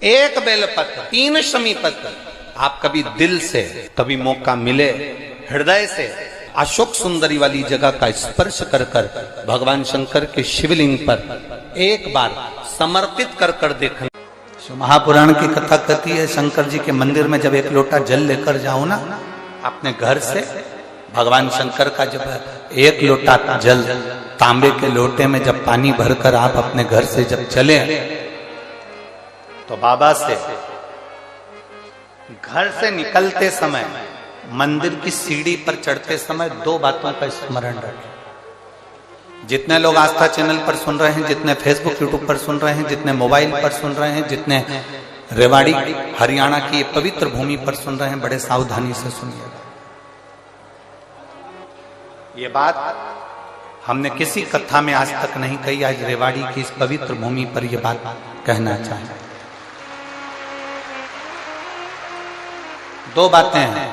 एक बेलपत्र, 3 शमी पत्र। आप कभी दिल से, कभी मौका मिले हृदय से अशोक सुंदरी वाली जगह का स्पर्श कर कर भगवान शंकर के शिवलिंग पर एक बार समर्पित कर कर देखना। महापुराण की कथा कहती है, शंकर जी के मंदिर में जब एक लोटा जल लेकर जाओ ना अपने घर से, भगवान शंकर का जब एक लोटा जल तांबे के लोटे में जब पानी भरकर आप अपने घर से जब चले तो बाबा से घर से निकलते समय मंदिर की सीढ़ी पर चढ़ते समय 2 बातों का स्मरण रखें। जितने लोग आस्था चैनल पर सुन रहे हैं, जितने फेसबुक यूट्यूब पर सुन रहे हैं, जितने मोबाइल पर सुन रहे हैं, जितने रेवाड़ी हरियाणा की ये पवित्र भूमि पर सुन रहे हैं, बड़े सावधानी से सुनिएगा। ये बात हमने किसी कथा में आज तक नहीं कही, आज रेवाड़ी की इस पवित्र भूमि पर यह बात कहना चाहें। 2 बातें हैं,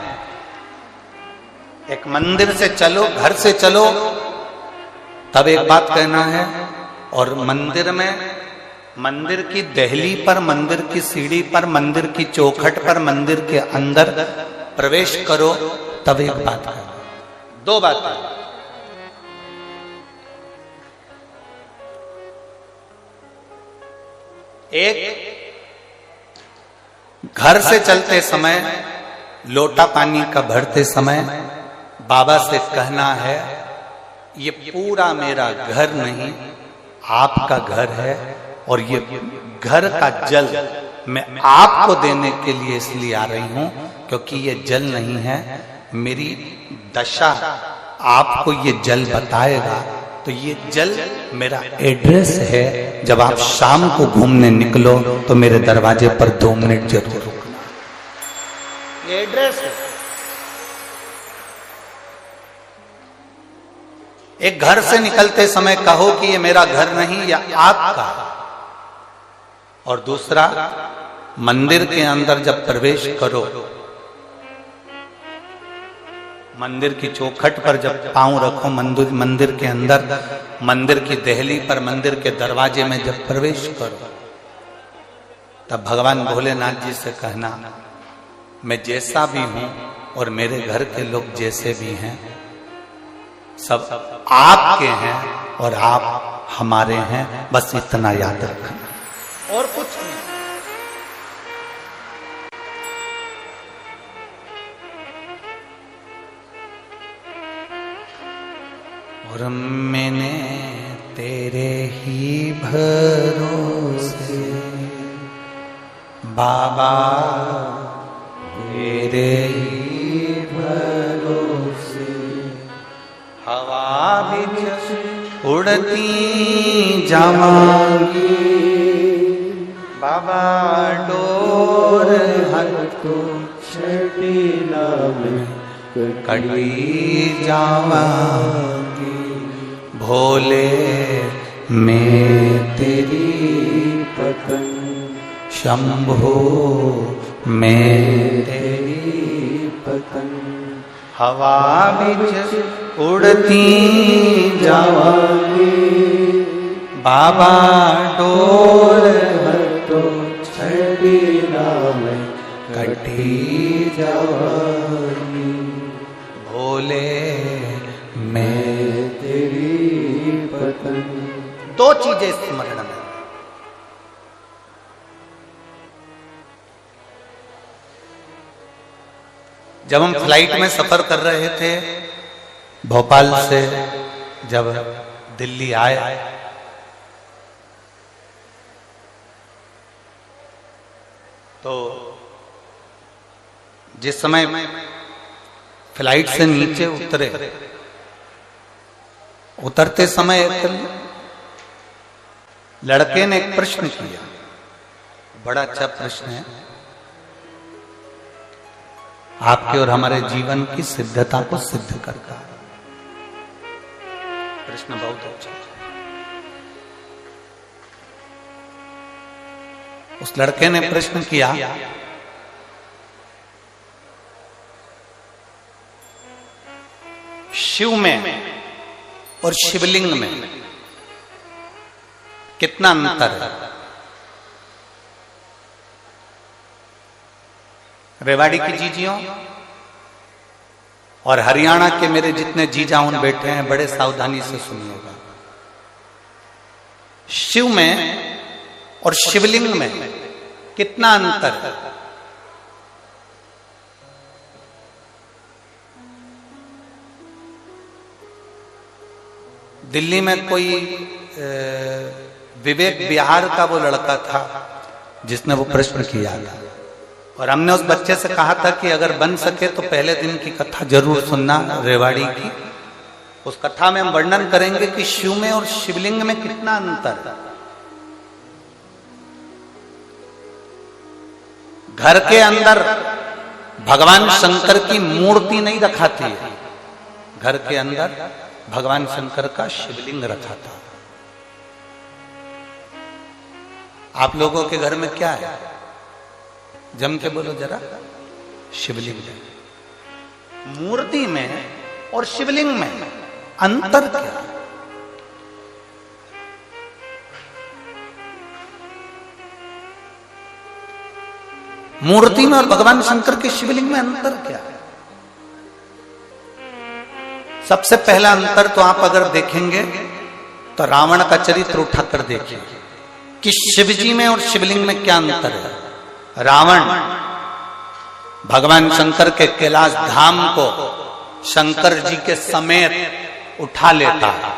एक मंदिर से चलो, घर से चलो तब एक बात कहना है, और मंदिर में, मंदिर की दहली पर, मंदिर की सीढ़ी पर, मंदिर की चौखट पर, मंदिर के अंदर प्रवेश करो तब एक बात कहना। 2 बातें। एक, घर से चलते समय लोटा पानी का भरते समय बाबा से कहना है, ये पूरा मेरा घर नहीं आपका घर है, और ये घर का जल मैं आपको देने के लिए इसलिए आ रही हूं क्योंकि ये जल नहीं है, मेरी दशा आपको ये जल बताएगा। तो ये जल मेरा एड्रेस है, जब आप शाम को घूमने निकलो तो मेरे दरवाजे पर 2 मिनट जरूर रुकना। ये एड्रेस है। एक घर से निकलते समय कहो कि ये मेरा घर नहीं, या आपका। और दूसरा, मंदिर के अंदर जब प्रवेश करो, मंदिर की चौखट पर जब पांव रखो, मंदिर के अंदर, मंदिर की दहली पर, मंदिर के दरवाजे में जब प्रवेश करो, तब भगवान भोलेनाथ जी से कहना, मैं जैसा भी हूं और मेरे घर के लोग जैसे भी हैं, सब आपके हैं और आप हमारे हैं, बस इतना याद रखना और कुछ नहीं। और मैंने तेरे ही भरोसे बाबा, तेरे ही भरोसे हवा भी उड़ती जावांगी, बाबा डोर हर तो छटीला में कटी जावांगी, भोले मैं तेरी पतंग, शंभो मैं तेरी पतंग, हवा बिच उड़ती जावांगी, बाबा डोर हटो छड़ीला में कटी जावांगी, भोले मैं तेरी पतंग। 2 चीजें स्मरण में। जब हम फ्लाइट में सफर कर रहे थे भोपाल से, जब दिल्ली आए, तो जिस समय फ्लाइट से नीचे उतरते समय एक लड़के ने एक प्रश्न किया, बड़ा अच्छा प्रश्न है, आपके और हमारे जीवन की सिद्धता को सिद्ध करता है। प्रश्न बहुत अच्छा है। उस लड़के ने प्रश्न किया, शिव में और शिवलिंग में कितना अंतर है? रेवाड़ी की जीजियों और हरियाणा के मेरे जितने जीजाउन बैठे हैं, बड़े सावधानी से सुनिएगा। शिव में और शिवलिंग में कितना अंतर है? दिल्ली में कोई विवेक बिहार का वो लड़का था जिसने वो प्रश्न किया था, और हमने उस बच्चे से कहा था कि अगर बन सके तो पहले दिन की कथा जरूर सुनना रेवाड़ी की। उस कथा में हम वर्णन करेंगे कि शिव में और शिवलिंग में कितना अंतर है। घर के अंदर भगवान शंकर की मूर्ति नहीं रखाती है, घर के अंदर भगवान शंकर का शिवलिंग रखा था। आप लोगों के घर में क्या है? जम के बोलो जरा। शिवलिंग है। मूर्ति में और शिवलिंग में अंतर क्या है? मूर्ति में और भगवान शंकर के शिवलिंग में अंतर क्या है? सबसे पहला अंतर तो आप अगर देखेंगे तो रावण का चरित्र उठाकर देखिए कि शिव जी में और शिवलिंग में क्या अंतर है। रावण भगवान शंकर के कैलाश धाम को शंकर जी के समेत उठा लेता है।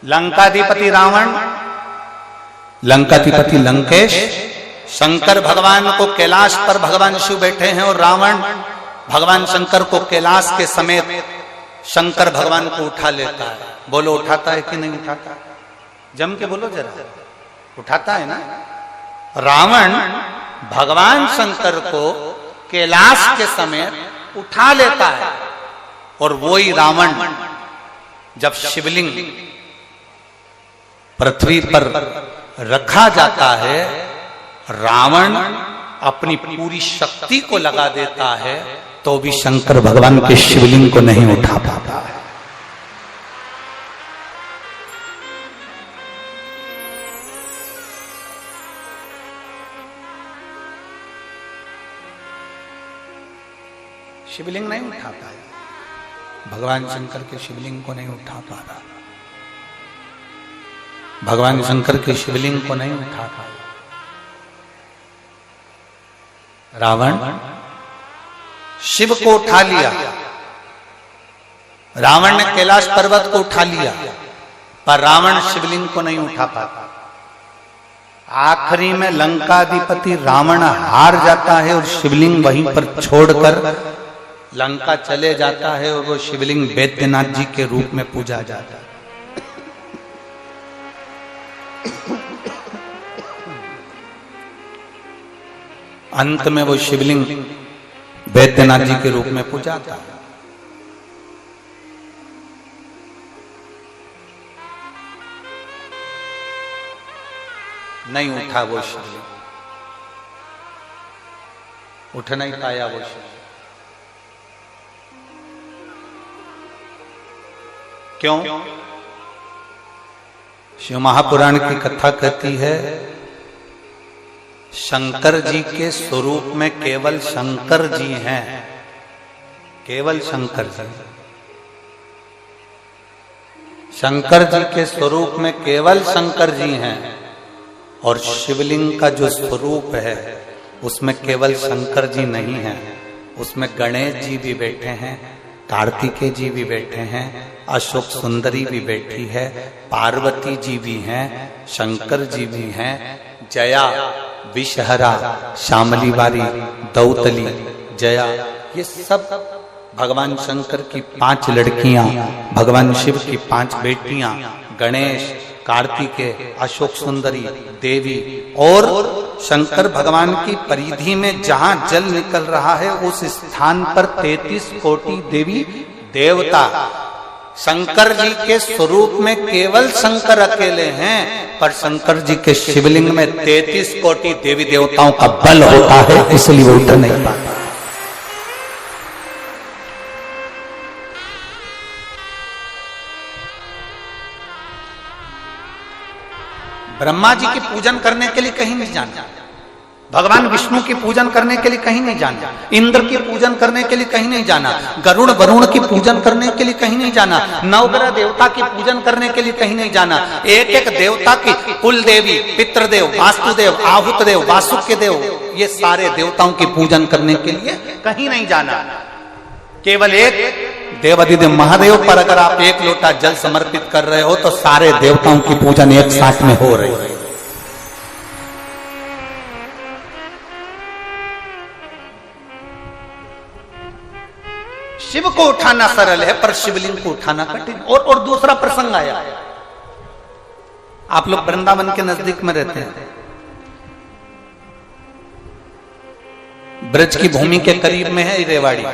लंकाधिपति रावण, लंकाधिपति लंकेश शंकर भगवान को कैलाश पर भगवान शिव बैठे हैं और रावण भगवान शंकर को कैलाश के समेत शंकर भगवान को उठा लेता है। बोलो उठाता है कि नहीं उठाता? जम के बोलो जरा। उठाता है ना? रावण भगवान शंकर को कैलाश के समेत उठा लेता है, और वही रावण जब शिवलिंग पृथ्वी पर रखा जाता है, रावण अपनी पूरी शक्ति को लगा देता है तो भी शंकर भगवान के शिवलिंग को नहीं उठा पाता है। शिवलिंग नहीं उठा पाया, भगवान शंकर के शिवलिंग को नहीं उठा पा रहा, भगवान शंकर के शिवलिंग को नहीं उठा पाया। रावण शिव को उठा लिया, रावण ने कैलाश पर्वत को उठा लिया, पर रावण शिवलिंग को नहीं उठा पाता। आखिरी में लंकाधिपति रावण हार जाता है और शिवलिंग वहीं पर छोड़कर लंका चले जाता है, और वो शिवलिंग बैद्यनाथ जी के रूप में पूजा जाता है। अंत में वो शिवलिंग बैद्यनाथ जी के रूप में पूजा था। नहीं उठा वो शिवलिंग, उठ नहीं पाया वो शिवलिंग। क्यों? शिव महापुराण की कथा कहती है शंकर जी के स्वरूप में केवल शंकर जी हैं, केवल शंकर जी। शंकर जी के स्वरूप में केवल शंकर जी हैं, और शिवलिंग का जो स्वरूप है उसमें केवल शंकर जी नहीं है, उसमें गणेश जी भी बैठे हैं, कार्तिकेय जी भी बैठे हैं, अशोक सुंदरी भी बैठी है, पार्वती जी भी हैं, शंकर जी भी हैं, जया, विषहरा, श्यामली वारी, दौतली, जया, ये सब भगवान शंकर की 5 लड़कियां, भगवान शिव की 5 बेटियां, गणेश, कार्तिकेय, अशोक सुंदरी, देवी, और शंकर भगवान की परिधि में जहां जल निकल रहा है उस स्थान पर 33 कोटि देवी देवता। शंकर जी के स्वरूप में केवल शंकर अकेले हैं, पर शंकर जी के शिवलिंग में 33 कोटि देवी देवताओं का बल होता है, इसलिए वो उठ नहीं पाता। ब्रह्मा जी की पूजन करने के लिए कहीं नहीं जाना, भगवान विष्णु की पूजन करने के लिए कहीं नहीं जाना, इंद्र की पूजन करने के लिए कहीं नहीं जाना, गरुड़ वरुण की पूजन करने के लिए कहीं नहीं जाना, नवग्रह देवता की पूजन करने के लिए कहीं नहीं जाना। एक एक देवता की, कुल देवी, पितृदेव, वास्तुदेव, आहुत देव, वासुकी देव, ये सारे देवताओं की पूजन करने के लिए कहीं नहीं जाना। केवल एक देवाधिदेव महादेव पर अगर आप एक लोटा जल समर्पित कर रहे हो तो सारे देवताओं की पूजन एक साथ में हो रही है। शिव को उठाना सरल है पर शिवलिंग को उठाना कठिन। और दूसरा प्रसंग आया, आप लोग वृंदावन के नजदीक में रहते हैं, ब्रज की भूमि के करीब में है रेवाड़ी,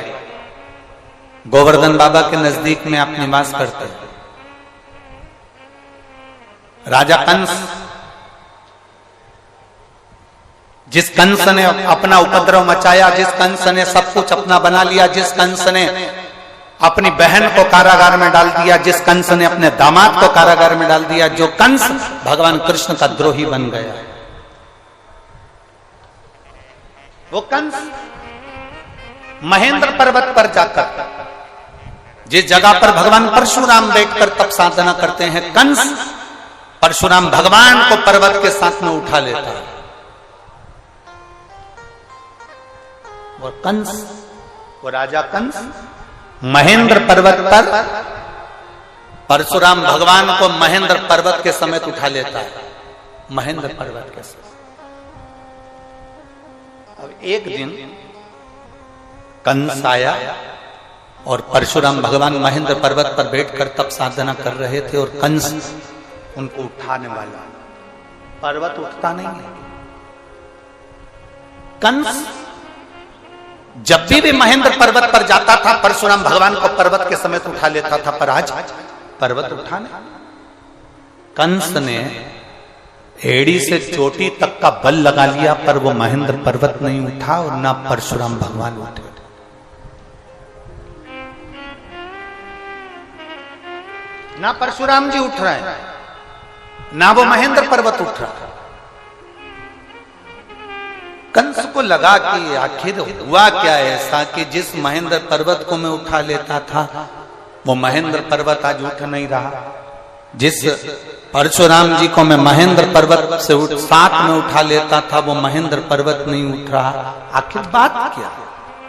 गोवर्धन बाबा के नजदीक में आप निवास करते हैं। राजा कंस, जिस कंस ने अपना उपद्रव मचाया, जिस कंस ने सब कुछ अपना बना लिया, जिस कंस ने अपनी बहन को कारागार में डाल दिया, जिस कंस ने अपने दामाद को कारागार में डाल दिया, जो कंस भगवान कृष्ण का द्रोही बन गया, वो कंस महेंद्र पर्वत पर जाकर, जिस जगह पर भगवान परशुराम बैठकर तप साधना करते हैं, कंस परशुराम भगवान को पर्वत के साथ में उठा लेता है। और कंस, वो राजा कंस महेंद्र पर्वत पर परशुराम भगवान को महेंद्र पर्वत के समेत उठा लेता है, महेंद्र पर्वत के समेत। अब एक दिन कंस आया और परशुराम भगवान महेंद्र पर्वत पर बैठकर तप साधना कर रहे थे और कंस उनको उठाने वाला, पर्वत उठता नहीं है। कंस जब भी महेंद्र पर्वत पर जाता था परशुराम भगवान को पर्वत के समेत उठा लेता था, पर आज पर्वत उठा नहीं। कंस ने एड़ी से चोटी तक का बल लगा लिया पर वो महेंद्र पर्वत नहीं उठा और ना परशुराम भगवान उठे। ना परशुराम जी उठ रहे हैं, ना वो महेंद्र पर्वत उठ रहा। कंस को लगा कि आखिर हुआ क्या ऐसा कि जिस महेंद्र पर्वत को मैं उठा लेता था वो महेंद्र पर्वत आज उठ नहीं रहा, जिस परशुराम जी को मैं महेंद्र पर्वत से साथ में उठा लेता था वो महेंद्र पर्वत नहीं उठ रहा। आखिर बात क्या?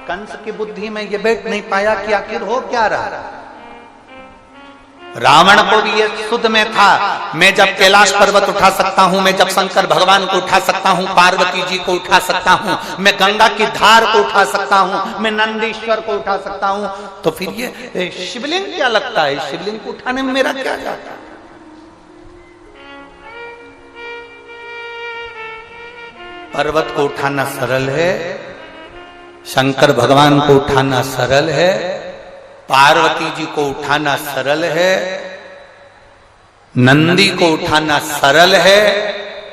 कंस की बुद्धि में ये बैठ नहीं पाया कि आखिर हो क्या रहा। रावण को भी ये सुध में था, मैं जब कैलाश पर्वत उठा सकता हूं, मैं जब शंकर भगवान को उठा सकता हूं, पार्वती जी को उठा सकता हूं, मैं गंगा की धार को उठा सकता हूं, मैं नंदीश्वर को उठा सकता हूं, तो फिर ये शिवलिंग क्या लगता है, शिवलिंग को उठाने में मेरा क्या जाता है। पर्वत को उठाना सरल है, शंकर भगवान को उठाना सरल है, पार्वती जी को उठाना सरल है, नंदी को उठाना सरल है,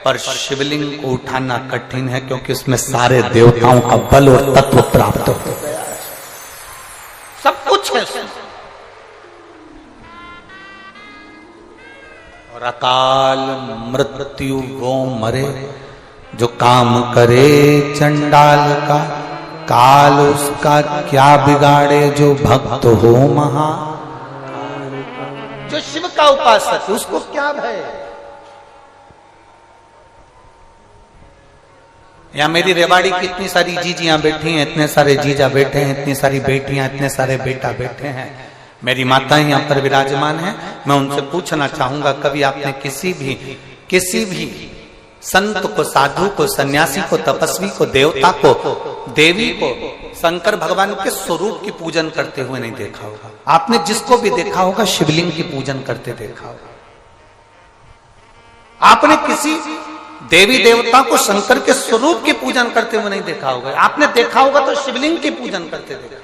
पर शिवलिंग को उठाना कठिन है क्योंकि उसमें सारे देवताओं का बल और तत्व प्राप्त हो गया है, सब कुछ है उसमें। और अकाल मृत्यु वो मरे जो काम करे चंडाल का, काल उसका क्या बिगाड़े जो भक्त हो महा। जो शिव का उपासक उसको क्या भय। यहां मेरी रेवाड़ी की इतनी सारी जीजियां बैठी हैं, इतने सारे जीजा बैठे हैं, इतनी सारी बेटियां, इतने सारे बेटा बैठे हैं, मेरी माताएं यहां पर विराजमान हैं। मैं उनसे पूछना चाहूंगा, कभी आपने किसी भी संत को, साधु को, सन्यासी को, तपस्वी को, देवता को, देवी को शंकर भगवान के स्वरूप की पूजन करते हुए नहीं देखा होगा। आपने जिसको भी देखा होगा शिवलिंग की पूजन करते देखा होगा। आपने किसी देवी देवता को शंकर के स्वरूप की पूजन करते हुए नहीं देखा होगा। आपने देखा होगा तो शिवलिंग की पूजन करते देखा।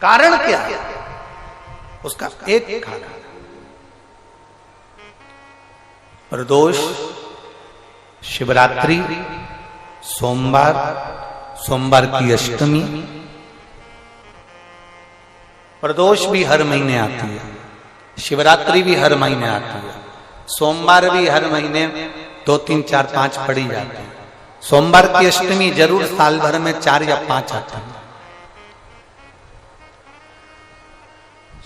कारण क्या है? उसका एक कारण, प्रदोष, शिवरात्रि, सोमवार की अष्टमी। प्रदोष भी हर महीने आती है, शिवरात्रि भी हर महीने आती है, सोमवार भी हर महीने 2, 3, 4, 5 पड़ी जाती है। सोमवार की अष्टमी जरूर साल भर में 4 या 5 आती है।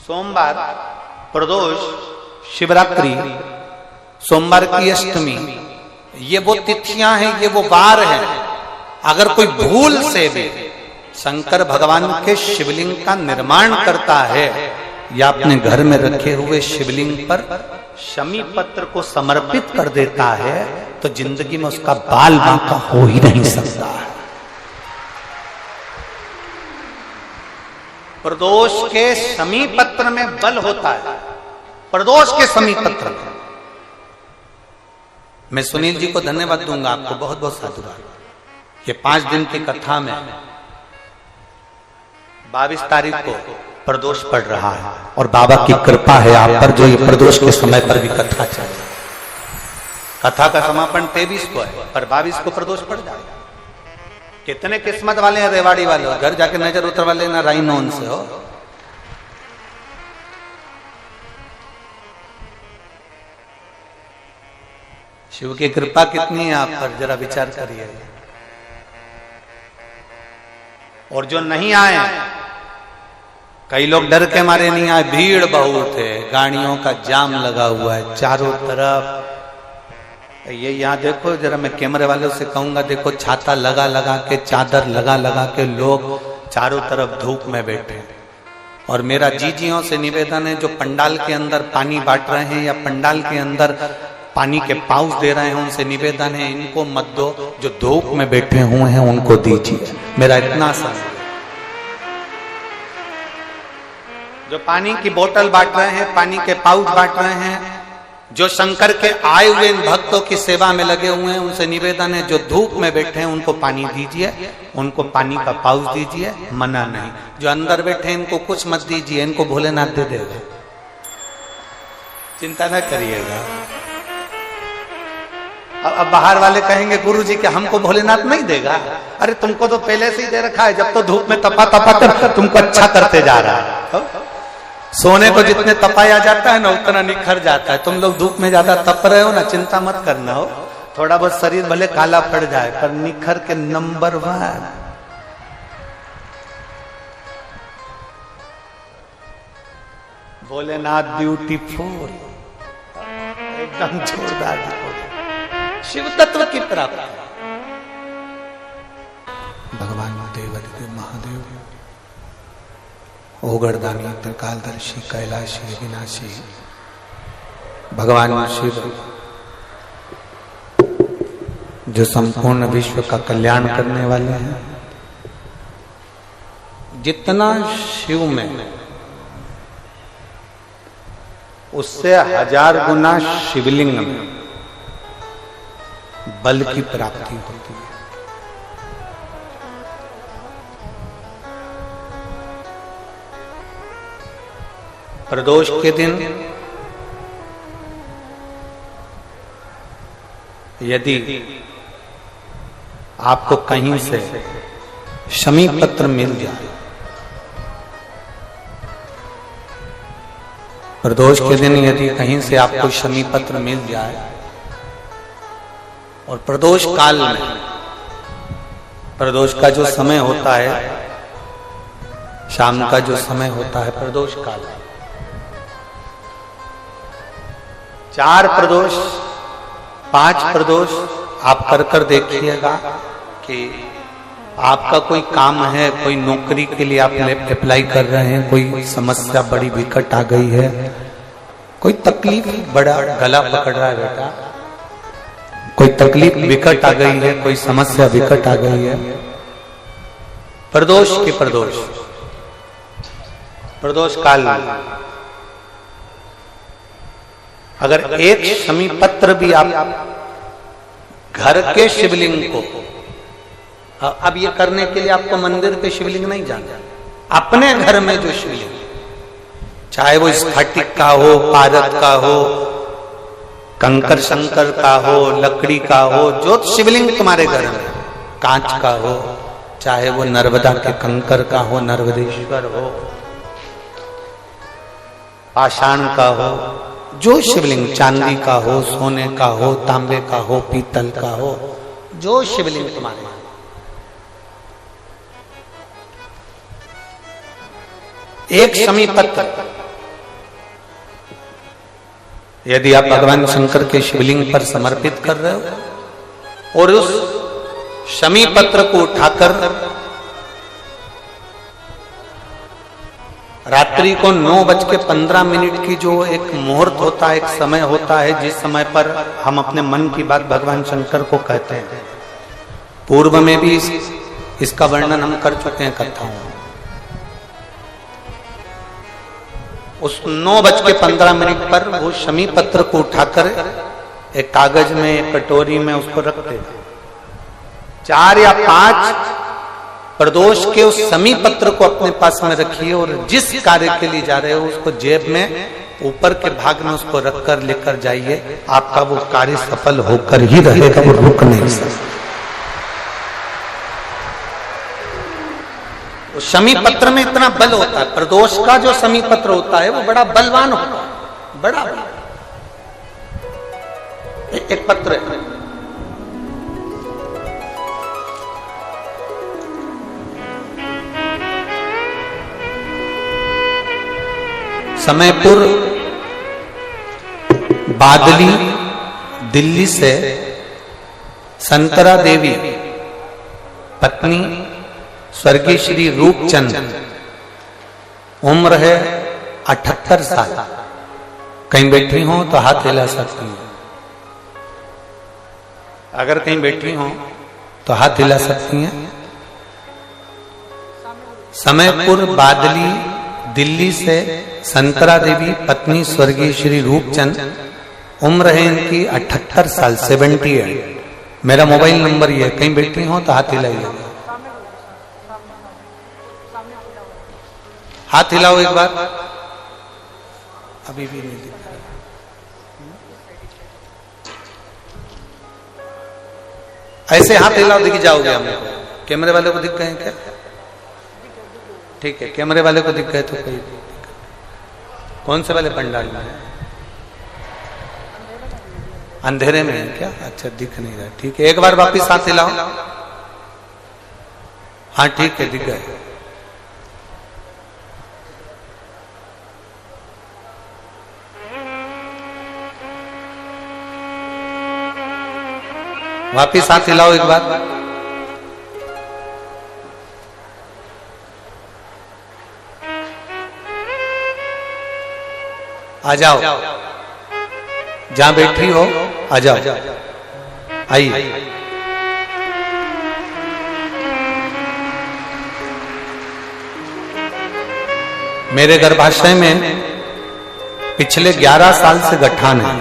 सोमवार, प्रदोष, शिवरात्रि, सोमवार की अष्टमी, ये वो तिथियां हैं, ये वो वार हैं। अगर कोई भूल से भी शंकर भगवान के शिवलिंग का निर्माण करता है या अपने घर में रखे हुए शिवलिंग पर शमी पत्र को समर्पित कर देता है, तो जिंदगी में उसका बाल बांका हो ही नहीं सकता है। प्रदोष के शमी पत्र में बल होता है, प्रदोष के शमी पत्र में। मैं सुनील जी को धन्यवाद दूंगा, आपको बहुत बहुत साधुवाद। ये 5 दिन की कथा में 22 तारीख को प्रदोष पड़ रहा है और बाबा की कृपा है आप पर, जो ये प्रदोष के समय पर भी कथा चल रही है। कथा का समापन 23 को है, पर 22 को प्रदोष पड़ जाएगा। कितने किस्मत वाले हैं रेवाड़ी वाले, घर जाके नजर उतरवा लेना राइनोन से हो। शिव की कृपा कितनी है आप पर, जरा विचार करिए। और जो नहीं आए, कई लोग डर के मारे नहीं आए, भीड़ बहुत है, गाड़ियों का जाम लगा हुआ है चारों तरफ। ये यहाँ देखो, जरा मैं कैमरे वालों से कहूंगा, देखो छाता लगा लगा के, चादर लगा लगा के लोग चारों तरफ धूप में बैठे हैं। और मेरा जीजियों से निवेदन है, जो पंडाल के अंदर पानी बांट रहे हैं या पंडाल के अंदर पानी के पाउच दे रहे हैं, उनसे निवेदन है इनको मत दो, जो धूप में बैठे हुए हैं उनको दीजिए। मेरा इतना सा, जो पानी की बोतल बांट रहे हैं, पानी के पाउच बांट रहे हैं, जो शंकर के आए हुए इन भक्तों की सेवा में लगे हुए हैं, उनसे निवेदन है जो धूप में बैठे हैं उनको पानी दीजिए, उनको पानी का पाउच दीजिए, मना नहीं। जो अंदर बैठे हैं इनको कुछ मत दीजिए, इनको भोलेनाथ दे देगा, चिंता न करिएगा। अब बाहर वाले कहेंगे गुरुजी कि हमको भोलेनाथ नहीं देगा। अरे तुमको तो पहले से ही दे रखा है, जब तो धूप में तपा तपा कर तुमको अच्छा करते जा रहा है। सोने को जितने तपाया जाता है ना, उतना निखर जाता है। तुम लोग धूप में ज्यादा तप रहे हो ना, चिंता मत करना हो, थोड़ा बहुत शरीर भले काला पड़ जाए पर निखर के नंबर 1। भोलेनाथ ब्यूटीफुल, एकदम जोरदार शिव तत्व की प्राप्ति। भगवान देवादिदेव महादेव, ओगरदानी, त्रिकालदर्शी, कैलाशी, विनाशी भगवान शिव, जो संपूर्ण विश्व का कल्याण करने वाले हैं। जितना शिव में, उससे 1000 गुना शिवलिंग में बल की प्राप्ति होती है। प्रदोष के दिन यदि आपको कहीं से शमी पत्र मिल जाए, प्रदोष के दिन यदि कहीं से आपको शमी पत्र मिल जाए, और प्रदोष काल में, प्रदोष का जो समय होता है, शाम का जो समय होता है प्रदोष काल, 4 प्रदोष 5 प्रदोष आप कर देखिएगा कि आपका कोई काम है, कोई नौकरी के लिए आप अप्लाई कर रहे हैं, कोई समस्या बड़ी विकट आ गई है, कोई तकलीफ, बड़ा गला पकड़ रहा है बेटा, कोई तकलीफ विकट आ गई है, कोई समस्या विकट आ गई है, प्रदोष के प्रदोष काल में अगर एक शमी पत्र भी आप घर के शिवलिंग को, अब ये करने के लिए आपको मंदिर पे शिवलिंग नहीं जाना, अपने घर में जो शिवलिंग, चाहे वो स्फटिक का हो, पारद का हो, कंकर शंकर का हो, लकड़ी का हो, जो शिवलिंग तुम्हारे घर में, कांच का हो, चाहे वो नर्मदा के कंकर का हो, नर्मदेश्वर हो, पाषाण का हो, जो शिवलिंग चांदी का हो, सोने का हो, तांबे का हो, पीतल का हो, जो शिवलिंग तुम्हारे, एक शमी पत्र यदि आप भगवान शंकर के शिवलिंग पर समर्पित कर रहे हो और उस शमी पत्र को उठाकर रात्रि को 9:15 की जो एक मुहूर्त होता है, एक समय होता है जिस समय पर हम अपने मन की बात भगवान शंकर को कहते हैं, पूर्व में भी इसका वर्णन हम कर चुके हैं कथाओं में। उस 9:15 पर वो शमी पत्र को उठाकर एक कागज में, एक कटोरी में उसको रखते हैं। 4 या 5 प्रदोष के उस शमी पत्र को अपने पास में रखिए और जिस कार्य के लिए जा रहे हो उसको जेब में ऊपर के भाग में उसको रखकर लेकर जाइए। आपका वो कार्य सफल होकर ही रहेगा, वो रुक नहीं सकता। शमी पत्र में इतना बल होता है, प्रदोष का जो शमी पत्र होता है वो बड़ा बलवान होता है, बड़ा एक पत्र है। समयपुर बादली दिल्ली से संतरा देवी पत्नी स्वर्गीय श्री रूपचंद, उम्र है 78 साल। कहीं बैठी हो तो हाथ हिला सकती है, अगर कहीं बैठी हो तो हाथ हिला सकती हैं। समयपुर बादली दिल्ली से संतरा देवी पत्नी स्वर्गीय श्री रूपचंद, उम्र है इनकी 78 साल, 78। मेरा मोबाइल नंबर ये है, कहीं बैठी हो तो हाथ हिलाइए, हाथ हिलाओ एक बार। अभी भी नहीं दिख रहा, ऐसे हाथ हिलाओ, दिख जाओगे हमें। कैमरे वाले को दिख गए क्या? ठीक है, कैमरे वाले को दिख गए तो कोई। कौन से वाले पंडाल में है? अंधेरे में है क्या? अच्छा, दिख नहीं रहा। ठीक है, एक बार वापिस हाथ हिलाओ। हाँ ठीक है, दिख गए। वापिस हाथ हिलाओ एक बार। आ जाओ, जहां बैठी हो आ जाओ, आइए। मेरे गर्भाशय में पिछले 11 साल से गठान है।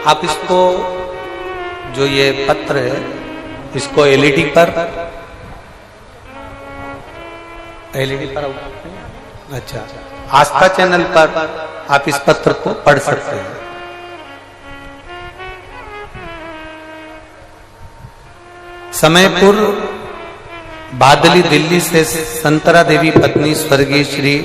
आप इसको, जो ये पत्र है, इसको एलईडी पर अच्छा, आस्था चैनल पर आप इस पत्र को पढ़ सकते हैं। समयपुर बादली दिल्ली से संतरा देवी पत्नी स्वर्गीय श्री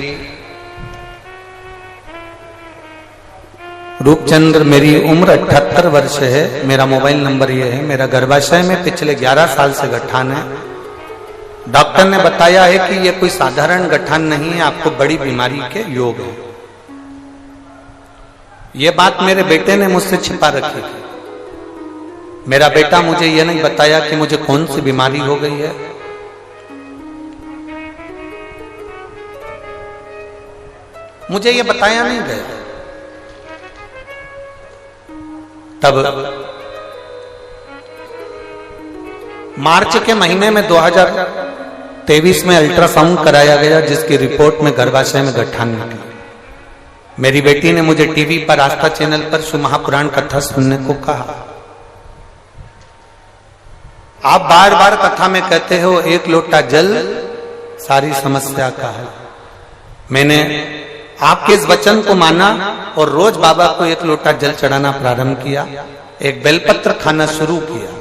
रूपचंद्र, मेरी उम्र 78 वर्ष है। मेरा मोबाइल नंबर ये है। मेरा गर्भाशय में पिछले 11 साल से गठान है। डॉक्टर ने बताया है कि ये कोई साधारण गठान नहीं है, आपको बड़ी बीमारी के योग है। ये बात मेरे बेटे ने मुझसे छिपा रखी थी। मेरा बेटा मुझे ये नहीं बताया कि मुझे कौन सी बीमारी हो गई है। मुझे ये बताया नहीं गया। तब मार्च के महीने में 2023 में अल्ट्रासाउंड कराया गया, जिसकी रिपोर्ट में गर्भाशय में गठान निकली। मेरी बेटी ने मुझे टीवी पर, आस्था चैनल पर शिव महापुराण कथा सुनने को कहा। आप बार बार कथा में कहते हो 1 लोटा जल सारी समस्या का है। मैंने आपके इस वचन को माना और रोज बाबा को 1 लोटा जल चढ़ाना प्रारंभ किया। एक बेलपत्र खाना शुरू किया।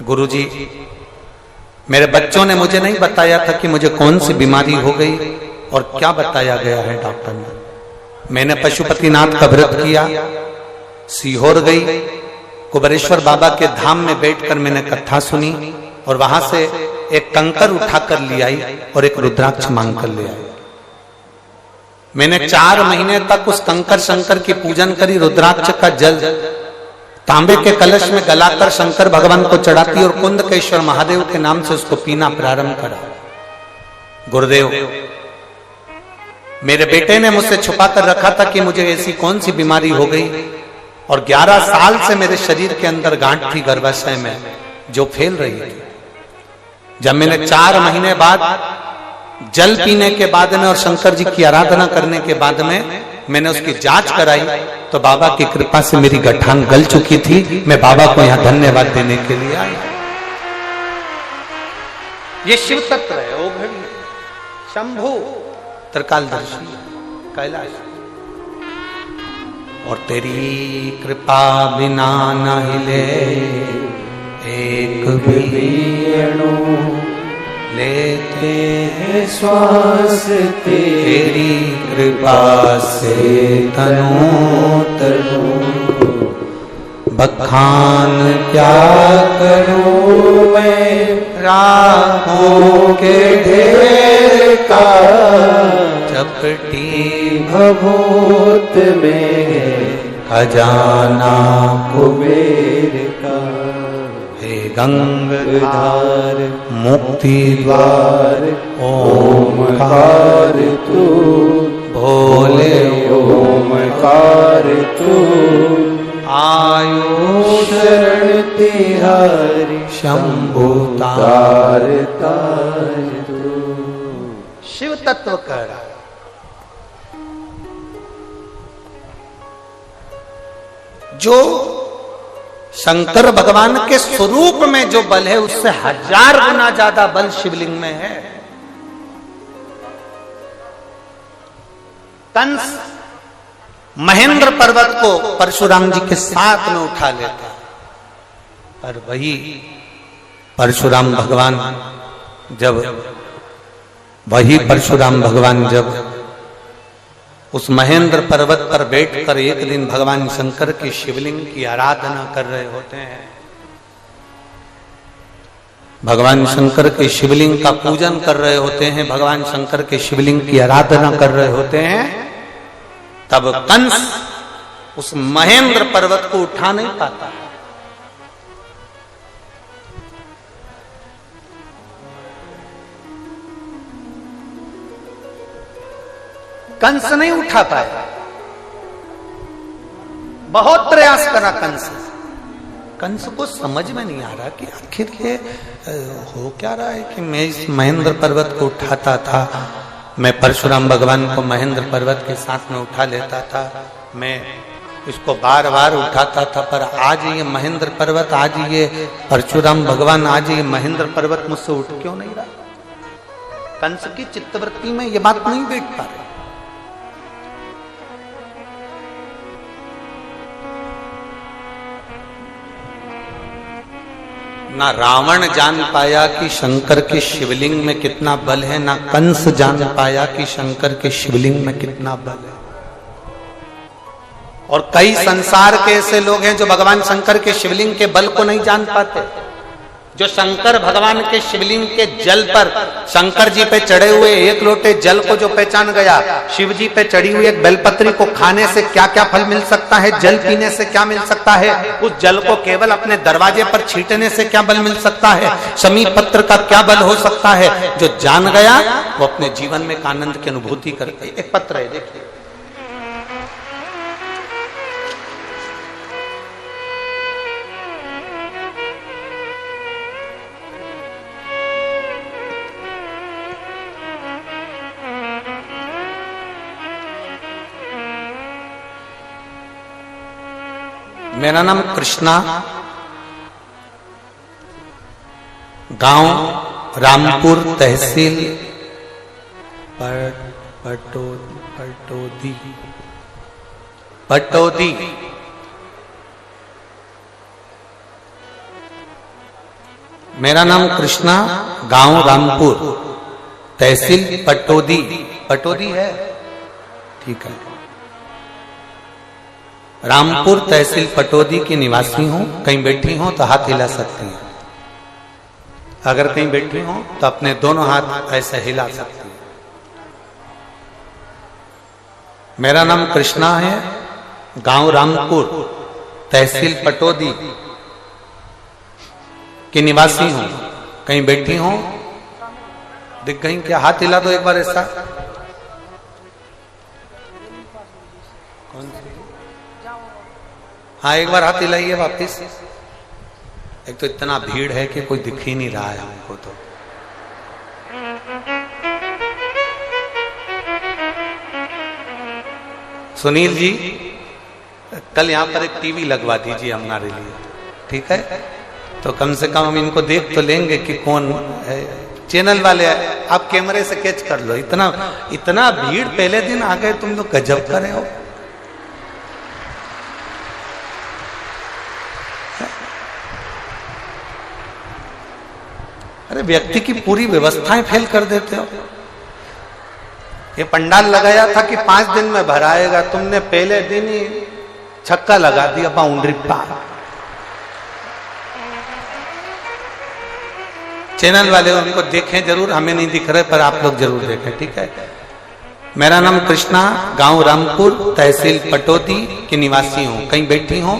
गुरुजी, मेरे बच्चों ने मुझे नहीं बताया था कि मुझे कौन सी बीमारी हो गई और क्या बताया गया है डॉक्टर ने। मैंने पशुपतिनाथ का व्रत किया, सीहोर गई, कुबेरेश्वर बाबा के धाम में बैठकर मैंने कथा सुनी और वहां से एक कंकर उठाकर ले आई और एक रुद्राक्ष मांग कर ले आई। मैंने 4 महीने तक उस कंकर शंकर की पूजन करी, रुद्राक्ष का जल तांबे के कलश में गलाकर शंकर भगवान को चढ़ाती और कुंदकेश्वर महादेव के नाम से उसको पीना प्रारंभ करा। गुरुदेव, मेरे बेटे ने मुझसे छुपा कर रखा था कि मुझे ऐसी कौन सी बीमारी हो गई, और 11 साल से मेरे शरीर के अंदर गांठ थी गर्भाशय में जो फैल रही थी। जब मैंने 4 महीने बाद जल पीने के बाद में और शंकर जी की आराधना करने के बाद में मैंने उसकी जांच कराई तो बाबा की कृपा से मेरी गठान गल चुकी थी। मैं बाबा को यहां धन्यवाद देने के लिए आई। ये शिव तत्व है, ओ घड़ी शंभु त्रिकालदर्शी कैलाश, और तेरी कृपा बिना न हिले एक भी अणु, लेते हैं श्वास तेरी कृपा से तनु तनु। बखान क्या करूं मैं राहों के ढेर का, चपटी भभूत में खजाना कुबेर का। हे गंगाधार मुक्ति द्वार ओमकार तू, भोले ओमकार तू। आयु शरण तिहारी शंभु तार तार तू। शिव तत्व कह रहा है। जो शंकर भगवान के स्वरूप में जो बल है उससे 1000 गुना ज्यादा बल शिवलिंग में है। कंस महेंद्र पर्वत को परशुराम जी के साथ में उठा लेता, पर वही परशुराम भगवान जब उस महेंद्र पर्वत पर बैठकर एक दिन भगवान शंकर की शिवलिंग की आराधना कर रहे होते हैं, भगवान शंकर के शिवलिंग का पूजन कर रहे होते हैं, भगवान शंकर के शिवलिंग की आराधना कर रहे होते हैं, तब कंस उस महेंद्र पर्वत को उठा नहीं पाता। कंस नहीं उठा पाया, बहुत प्रयास करा कंस। कंस को समझ में नहीं आ रहा कि आखिर ये हो क्या रहा है कि मैं इस महेंद्र पर्वत को उठाता था, मैं परशुराम भगवान को महेंद्र पर्वत के साथ में उठा लेता था, मैं इसको बार बार उठाता था, पर आज ये महेंद्र पर्वत, आज ये परशुराम भगवान, आज ये महेंद्र पर्वत मुझसे उठ क्यों नहीं रहा। कंस की चित्तवृत्ति में ये बात नहीं बैठ पा रही। ना रावण जान पाया कि शंकर के शिवलिंग में कितना बल है, ना कंस जान पाया कि शंकर के शिवलिंग में कितना बल है। और कई संसार के ऐसे लोग हैं जो भगवान शंकर के शिवलिंग के बल को नहीं जान पाते, जो शंकर भगवान के शिवलिंग के जल पर, शंकर जी पे चढ़े हुए 1 लोटे जल को जो पहचान गया, शिव जी पे चढ़ी हुई एक बेलपत्री को खाने से क्या क्या फल मिल सकता है, जल पीने से क्या मिल सकता है, उस जल को केवल अपने दरवाजे पर छींटने से क्या बल मिल सकता है, शमी पत्र का क्या बल हो सकता है, जो जान गया वो अपने जीवन में एक आनंद की अनुभूति करते। एक पत्र है, देखिए, मेरा नाम कृष्णा, गांव रामपुर, तहसील पटौदी। मेरा नाम कृष्णा, गांव रामपुर, तहसील पटौदी। पटौदी है, ठीक है। रामपुर तहसील पटौदी की निवासी हूं। कहीं बैठी हो तो हाथ हिला सकती हैं। अगर कहीं बैठी हो तो अपने दोनों हाथ ऐसे हिला सकती हैं। मेरा नाम कृष्णा है, गांव रामपुर तहसील पटौदी की निवासी हूं। कहीं बैठी हो, दिख गई क्या? हाथ हिला दो एक बार ऐसा। कौन सी? हाँ, एक बार हाथ हिलाइए वापिस। एक तो इतना भीड़ है कि कोई दिख ही नहीं रहा है हमको। तो सुनील जी, कल यहाँ पर एक टीवी लगवा दीजिए हमारे लिए, ठीक है? तो कम से कम हम इनको देख तो लेंगे कि कौन है। चैनल वाले आप कैमरे से कैच कर लो। इतना भीड़ पहले दिन आ गए, तुम लोग गजब कर रहे हो। अरे व्यक्ति की पूरी व्यवस्थाएं फेल कर देते हो। ये पंडाल लगाया था कि 5 दिन में भराएगा, तुमने पहले दिन ही छक्का लगा दिया, बाउंड्री पार। चैनल वाले उनको देखें जरूर, हमें नहीं दिख रहे पर आप लोग जरूर देखें, ठीक है? मेरा नाम कृष्णा, गांव रामपुर तहसील पटौदी की निवासी हूं। कहीं बैठी हो,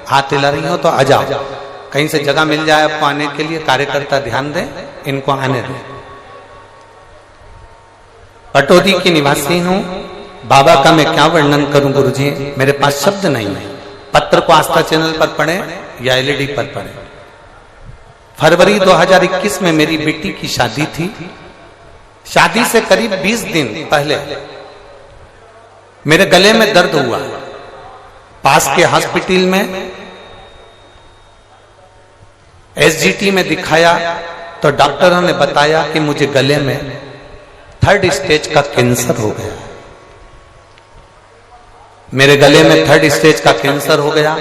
हाथ हिला रही हो तो आ जाओ। कहीं से जगह मिल जाए आपको आने के लिए, कार्यकर्ता ध्यान दें, इनको आने दें। पटौदी की निवासी हूं। बाबा का मैं क्या वर्णन करूं गुरुजी, मेरे पास शब्द नहीं है। पत्र को आस्था चैनल पर पढ़ें या एलईडी पर पढ़ें। फरवरी 2021 में मेरी बेटी की शादी थी। शादी से करीब 20 दिन पहले मेरे गले में दर्द हुआ। पास के हॉस्पिटल में एसजीटी में दिखाया तो डॉक्टरों ने बताया कि मुझे गले में 3rd स्टेज का कैंसर हो गया। मेरे गले में 3rd स्टेज का कैंसर हो गया।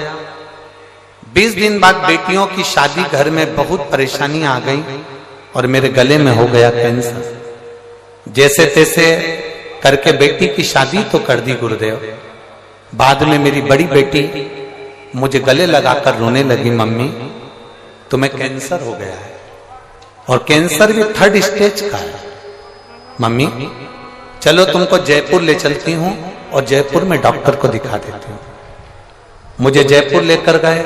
20 दिन बाद बेटियों की शादी, घर में बहुत परेशानी आ गई और मेरे गले में हो गया कैंसर। जैसे तैसे करके बेटी की शादी तो कर दी गुरुदेव। बाद में मेरी बड़ी बेटी मुझे गले लगाकर रोने लगी, मम्मी तुम्हें कैंसर हो गया है और कैंसर भी 3rd स्टेज का है। मम्मी चलो तुमको जयपुर ले चलती हूं और जयपुर में डॉक्टर को दिखा देती हूं। मुझे जयपुर लेकर गए।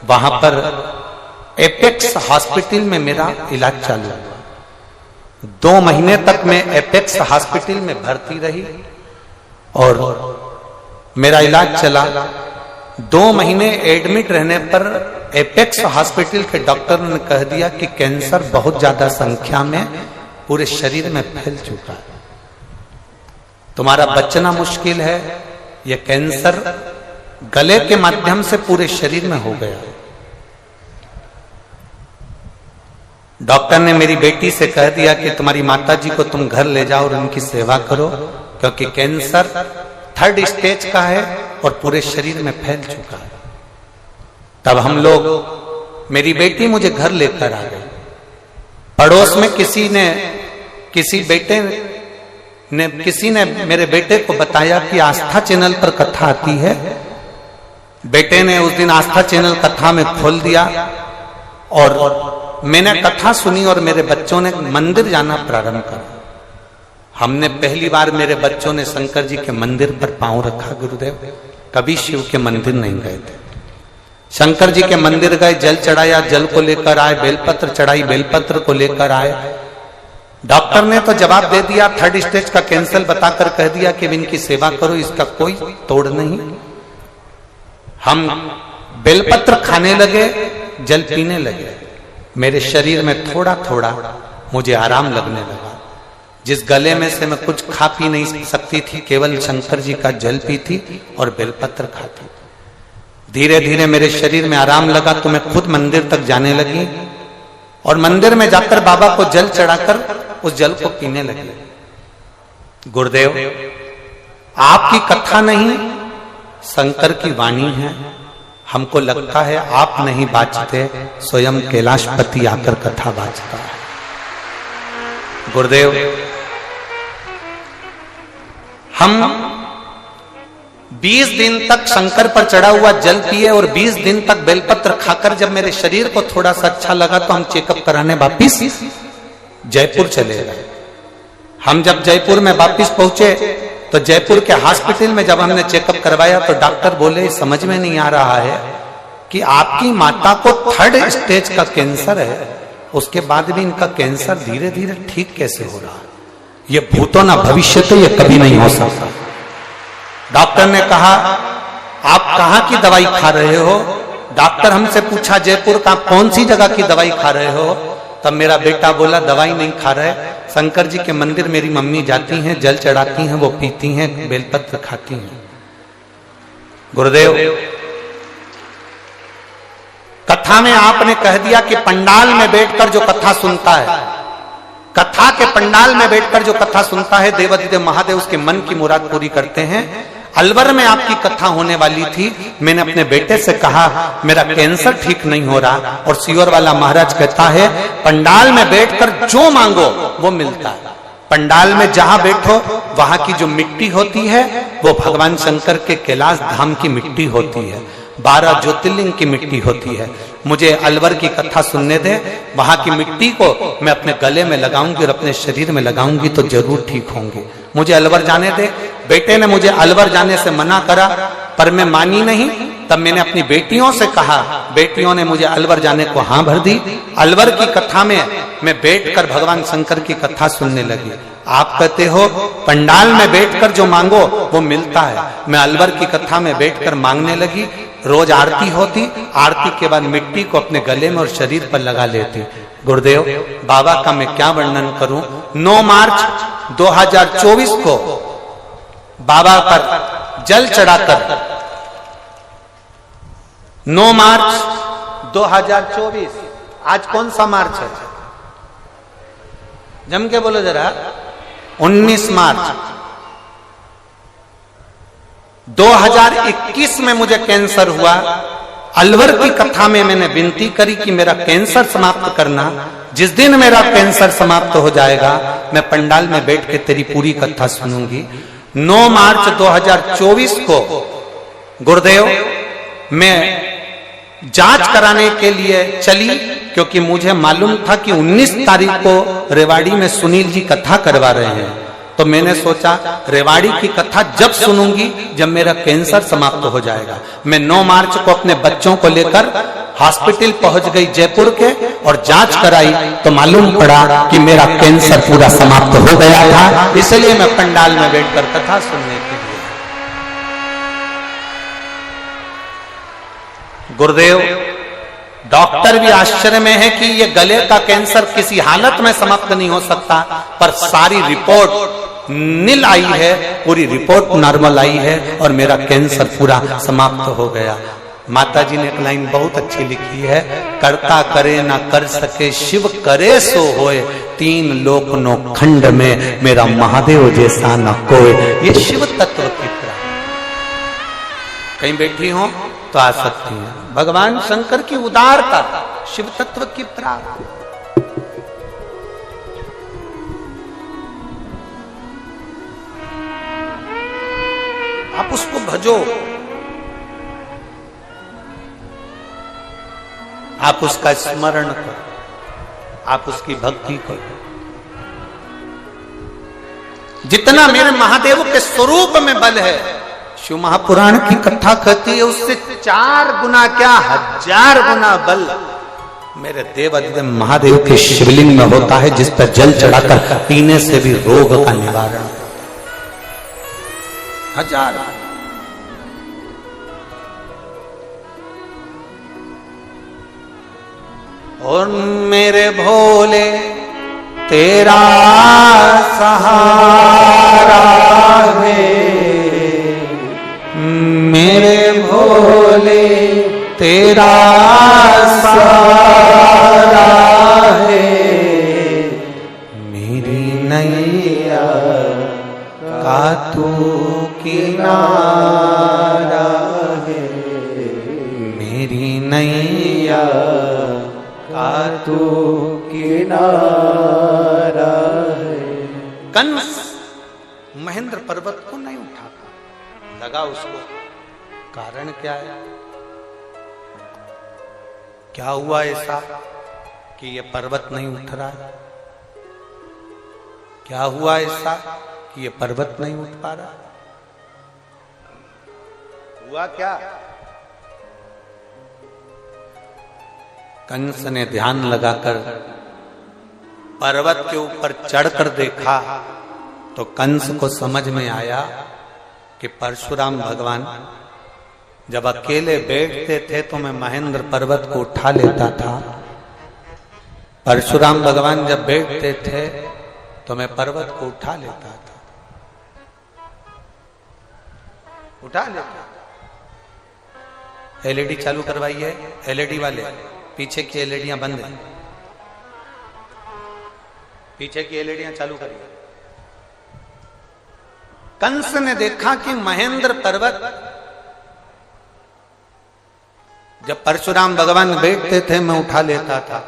वहां पर एपेक्स हॉस्पिटल में मेरा इलाज चालू हुआ। 2 महीने तक मैं एपेक्स हॉस्पिटल में भर्ती रही और मेरा इलाज चला। 2 महीने एडमिट रहने पर एपेक्स हॉस्पिटल के डॉक्टर ने कह दिया कि कैंसर बहुत ज्यादा संख्या में पूरे शरीर में फैल चुका है, तुम्हारा बचना मुश्किल है। यह कैंसर गले के माध्यम से पूरे शरीर में हो गया। डॉक्टर ने मेरी बेटी से कह दिया कि तुम्हारी माताजी को तुम घर ले जाओ और उनकी सेवा करो, क्योंकि कैंसर 3rd स्टेज का है और पूरे शरीर में फैल चुका है। तब हम लोग, मेरी बेटी मुझे घर लेकर आ गई। पड़ोस में किसी ने मेरे बेटे को बताया कि आस्था चैनल पर कथा आती है। बेटे ने उस दिन आस्था चैनल कथा में खोल दिया और मैंने कथा सुनी और मेरे बच्चों ने मंदिर जाना प्रारंभ करा। हमने पहली बार, मेरे बच्चों ने शंकर जी के मंदिर पर पांव रखा गुरुदेव। कभी शिव के मंदिर नहीं गए थे। शंकर जी के मंदिर गए, जल चढ़ाया, जल को लेकर आए, बेलपत्र चढ़ाई, बेलपत्र को लेकर आए। डॉक्टर ने तो जवाब दे दिया, 3rd स्टेज का कैंसर बताकर कह दिया कि इनकी सेवा करो, इसका कोई तोड़ नहीं। हम बेलपत्र खाने लगे, जल पीने लगे। मेरे शरीर में थोड़ा थोड़ा मुझे आराम लगने लगा। जिस गले में से मैं कुछ खा पी नहीं सकती थी, केवल शंकर जी का जल पीती और बेलपत्र खाती। धीरे धीरे मेरे शरीर में आराम लगा तो मैं खुद मंदिर तक जाने लगी और मंदिर में जाकर बाबा को जल चढ़ाकर उस जल को पीने लगी। गुरुदेव, आपकी कथा नहीं, शंकर की वाणी है। हमको लगता है आप नहीं बाचते, स्वयं कैलाशपति आकर कथा बाचता है। गुरुदेव, हम 20 दिन तक शंकर पर चढ़ा हुआ जल पिए और 20 दिन तक बेलपत्र खाकर जब मेरे शरीर को थोड़ा सा अच्छा लगा तो हम चेकअप कराने वापिस जयपुर चले गए। हम जब जयपुर में वापिस पहुंचे तो जयपुर के हॉस्पिटल में जब हमने चेकअप करवाया तो डॉक्टर बोले समझ में नहीं आ रहा है कि आपकी माता को 3rd स्टेज का कैंसर है, उसके बाद भी इनका कैंसर धीरे धीरे ठीक कैसे हो रहा है, ये भूतो ना भविष्य तो ये कभी नहीं हो सकता। डॉक्टर ने कहा आप कहाँ की दवाई खा रहे हो? डॉक्टर हमसे पूछा जयपुर का कौन सी जगह की दवाई खा रहे हो? तब मेरा बेटा बोला दवाई नहीं खा रहे, शंकर जी के मंदिर मेरी मम्मी जाती हैं, जल चढ़ाती हैं, वो पीती हैं, बेलपत्र खाती हैं। गुरुदेव, कथा में आपने कह दिया कि पंडाल में बैठकर जो कथा सुनता है, कथा के पंडाल में बैठकर जो कथा सुनता है, देवाधिदेव महादेव उसके मन की मुराद पूरी करते हैं। अलवर में आपकी कथा होने वाली थी, मैंने अपने बेटे से कहा मेरा कैंसर ठीक नहीं हो रहा, और सीवर वाला महाराज कहता है पंडाल में बैठकर जो मांगो वो मिलता है। पंडाल में जहां बैठो वहां की जो मिट्टी होती है वो भगवान शंकर के कैलाश धाम की मिट्टी होती है, 12 ज्योतिर्लिंग की मिट्टी होती है। मुझे अलवर की कथा सुनने दे, वहां की मिट्टी को मैं अपने गले में लगाऊंगी और अपने शरीर में लगाऊंगी तो जरूर ठीक होंगे। मुझे अलवर जाने दे। बेटे ने मुझे अलवर जाने से मना करा पर मैं मानी नहीं। तब मैंने अपनी बेटियों से कहा, बेटियों ने मुझे अलवर जाने को हाँ भर दी। अलवर की कथा में मैं बैठकर भगवान शंकर की कथा सुनने लगी। आप कहते हो पंडाल में बैठकर जो मांगो वो मिलता है, मैं अलवर की कथा में बैठकर मांगने लगी। रोज आरती होती, आरती के बाद मिट्टी को अपने गले में और शरीर पर लगा लेती। गुरुदेव, बाबा का मैं क्या वर्णन करूं। 9 मार्च 2024 को बाबा पर जल चढ़ाकर, 9 मार्च 2024, आज कौन सा मार्च है? जम के बोलो जरा। 19 मार्च 2021 में मुझे कैंसर हुआ। अलवर की कथा में मैंने विनती करी कि मेरा कैंसर समाप्त करना, जिस दिन मेरा कैंसर समाप्त हो जाएगा मैं पंडाल में बैठ के तेरी पूरी कथा सुनूंगी। 9 मार्च 2024 को गुरुदेव मैं जांच कराने के लिए चली, क्योंकि मुझे मालूम था कि 19 तारीख को रेवाड़ी में सुनील जी कथा करवा रहे हैं। तो मैंने सोचा रेवाड़ी की कथा जब सुनूंगी जब मेरा कैंसर समाप्त हो जाएगा। मैं 9 मार्च को अपने बच्चों को लेकर हॉस्पिटल पहुंच गई जयपुर के और जांच कराई तो मालूम पड़ा कि मेरा कैंसर पूरा समाप्त हो गया था। इसलिए मैं पंडाल में बैठकर कथा सुनने के लिए। गुरुदेव, डॉक्टर भी आश्चर्य में है कि ये गले का कैंसर किसी हालत में समाप्त नहीं हो सकता, पर सारी रिपोर्ट नील आई है, पूरी रिपोर्ट नॉर्मल आई है और मेरा कैंसर पूरा समाप्त हो गया। माता जी ने एक लाइन बहुत अच्छी लिखी है, करता करे ना कर सके शिव करे सो होए, 3 लोक नो खंड में मेरा महादेव जैसा न कोई। ये शिव तत्व की प्राप्ति। कहीं बैठी हो तो आ सकती है, भगवान शंकर की उदारता, शिव तत्व की प्राप्ति। आप उसको भजो, आप उसका स्मरण करो, आप उसकी भक्ति करो। जितना मेरे महादेव के स्वरूप में बल है, शिव महापुराण की कथा कहती है उससे 4 गुना क्या 1000 गुना बल मेरे देवाधिदेव महादेव के शिवलिंग में होता है, जिस पर जल चढ़ाकर पीने से भी रोग का निवारण। 1000 और मेरे भोले तेरा सहारा है, मेरे भोले तेरा सहारा है, मेरी नैया का तू किनारा है, मेरी नैया का तू किनारा है। कंस महेंद्र पर्वत को नहीं उठाता, लगा उसको, कारण क्या है, क्या हुआ ऐसा कि ये पर्वत नहीं उठ रहा है, क्या हुआ ऐसा कि ये पर्वत नहीं उठ पा रहा, हुआ क्या? कंस ने ध्यान लगाकर पर्वत के ऊपर चढ़कर देखा तो कंस को समझ में आया कि परशुराम भगवान जब अकेले बैठते थे तो मैं महेंद्र पर्वत को उठा लेता था, परशुराम भगवान जब बैठते थे तो मैं पर्वत को उठा लेता था, उठा लेता। एलईडी चालू करवाइए, एलईडी वाले, पीछे की एलईडियां बंद हैं, पीछे की एलईडियां चालू करिए। कंस ने देखा कि महेंद्र पर्वत जब परशुराम भगवान बैठते थे मैं उठा लेता था,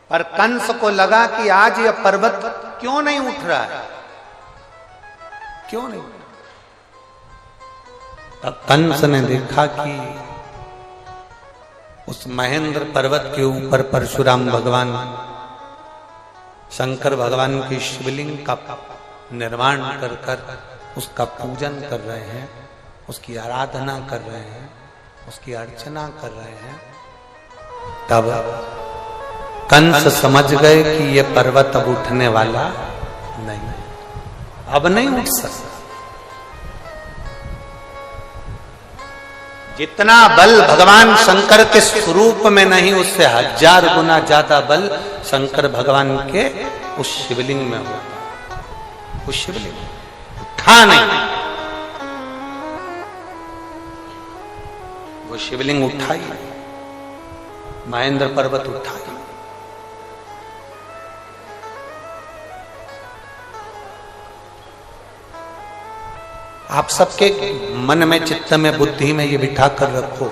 पर कंस को लगा कि आज यह पर्वत क्यों नहीं उठ रहा है, क्यों नहीं? तब कंस ने देखा कि उस महेंद्र पर्वत के ऊपर परशुराम भगवान शंकर भगवान की शिवलिंग का निर्माण कर कर उसका पूजन कर रहे हैं, उसकी आराधना कर रहे हैं, उसकी अर्चना कर रहे हैं। तब कंस समझ गए कि यह पर्वत अब उठने वाला नहीं, अब नहीं उठ सकता। जितना बल भगवान शंकर के स्वरूप में नहीं, उससे 1000 गुना ज्यादा बल शंकर भगवान के उस शिवलिंग में होता। उस शिवलिंग उठा नहीं, वो शिवलिंग उठाई, महेंद्र पर्वत उठाई। आप सबके मन में, चित्त में, बुद्धि में ये बिठा कर रखो,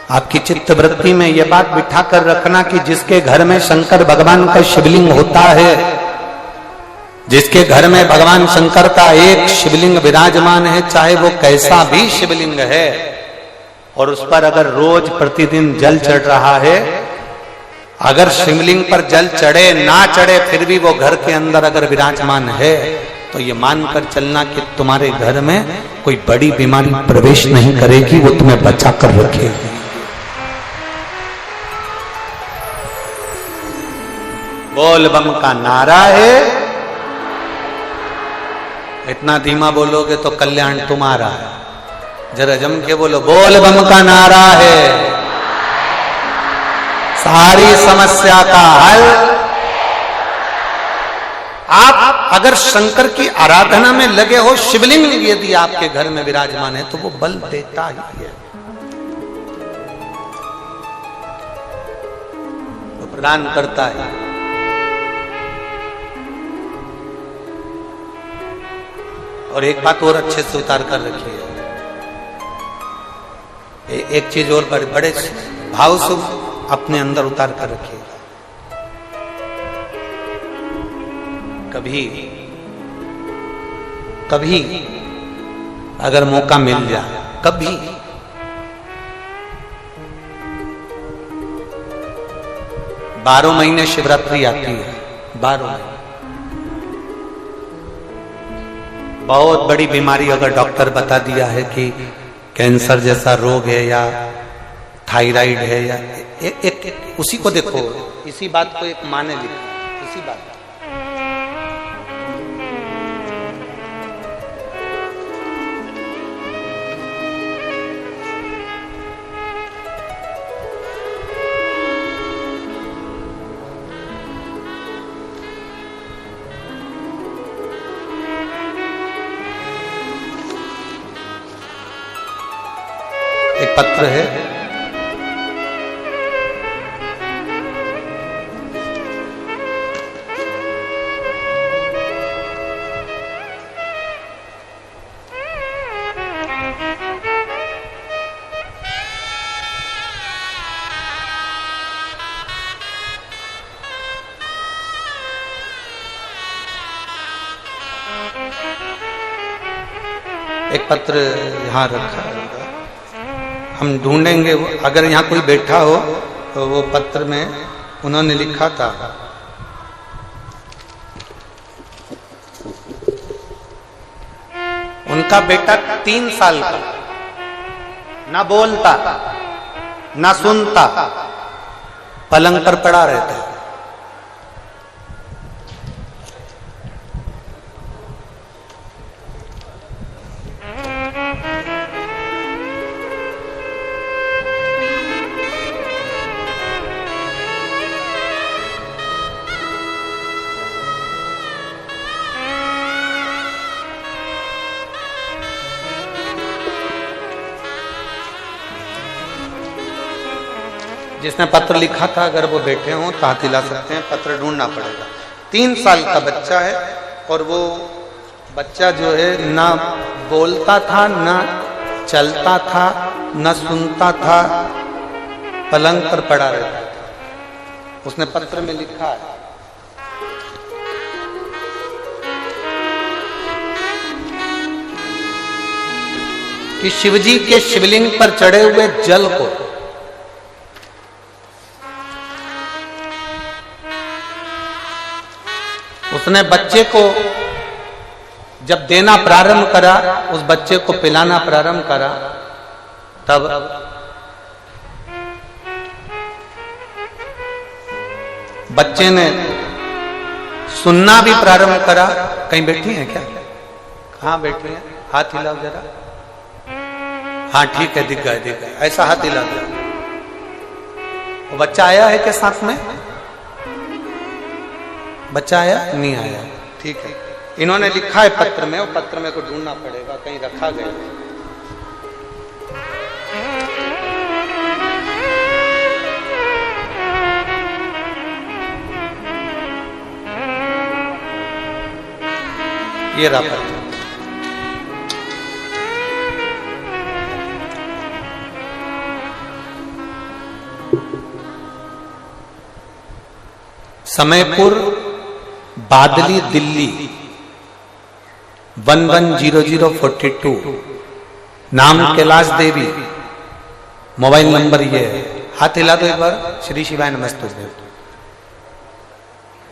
आपकी चित्त वृत्ति में ये बात बिठा कर रखना कि जिसके घर में शंकर भगवान का शिवलिंग होता है, जिसके घर में भगवान शंकर का एक शिवलिंग विराजमान है, चाहे वो कैसा भी शिवलिंग है, और उस पर अगर रोज प्रतिदिन जल चढ़ रहा है, अगर शिवलिंग पर जल चढ़े ना चढ़े फिर भी वो घर के अंदर अगर विराजमान है, तो ये मानकर चलना कि तुम्हारे घर में कोई बड़ी बीमारी प्रवेश नहीं करेगी, वो तुम्हें बचा कर रखेगी। बोल बम का नारा है, इतना धीमा बोलोगे तो कल्याण तुम्हारा है। जरा जम के बोलो, बोल बम का नारा है, सारी समस्या का हल। आप अगर शंकर की आराधना में लगे हो, शिवलिंग यदि आपके घर में विराजमान है तो वो बल देता ही है, वो प्रदान करता है। और एक बात और अच्छे से उतार कर रखिए, एक चीज और बड़े भाव से अपने अंदर उतार कर रखिए। कभी कभी अगर मौका मिल जाए, कभी 12 महीने शिवरात्रि आती है, 12 महीने। बहुत बड़ी बीमारी अगर डॉक्टर बता दिया है कि कैंसर जैसा रोग है या थायराइड है या एक उसी को देखो, इसी बात को एक माने लिखो, इसी बात को। एक पत्र है, एक पत्र यहाँ रखा है, हम ढूंढेंगे। अगर यहाँ कोई बैठा हो तो वो पत्र में उन्होंने लिखा था, उनका बेटा 3 साल का, ना बोलता ना सुनता, पलंग पर पड़ा रहता। जिसने पत्र लिखा था, अगर वो बैठे हों तो हाथ हिला सकते हैं, पत्र ढूंढना पड़ेगा। 3 साल का बच्चा है और वो बच्चा जो है ना बोलता था, ना चलता था, ना सुनता था, पलंग पर पड़ा रहता था। उसने पत्र में लिखा है, कि शिवजी के शिवलिंग पर चढ़े हुए जल को उसने बच्चे को जब देना प्रारंभ करा, उस बच्चे को पिलाना प्रारंभ करा, तब बच्चे ने सुनना भी प्रारंभ करा। कहीं बैठी हैं क्या? कहाँ बैठी हैं? हाथ हिलाओ जरा। हाँ ठीक है, दिख गया दिख गया, ऐसा हाथ हिला दिया। वो बच्चा आया है क्या साथ में? बच्चा आया? नहीं आया, ठीक है। इन्होंने लिखा है पत्र में, वो पत्र में को ढूंढना पड़ेगा, कहीं रखा गया। ये रहा पत्र। समयपुर, बादली, दिल्ली 110042। नाम कैलाश देवी, मोबाइल नंबर ये है। हाथ हिला दो एक बार। श्री शिवाय नमस्ते।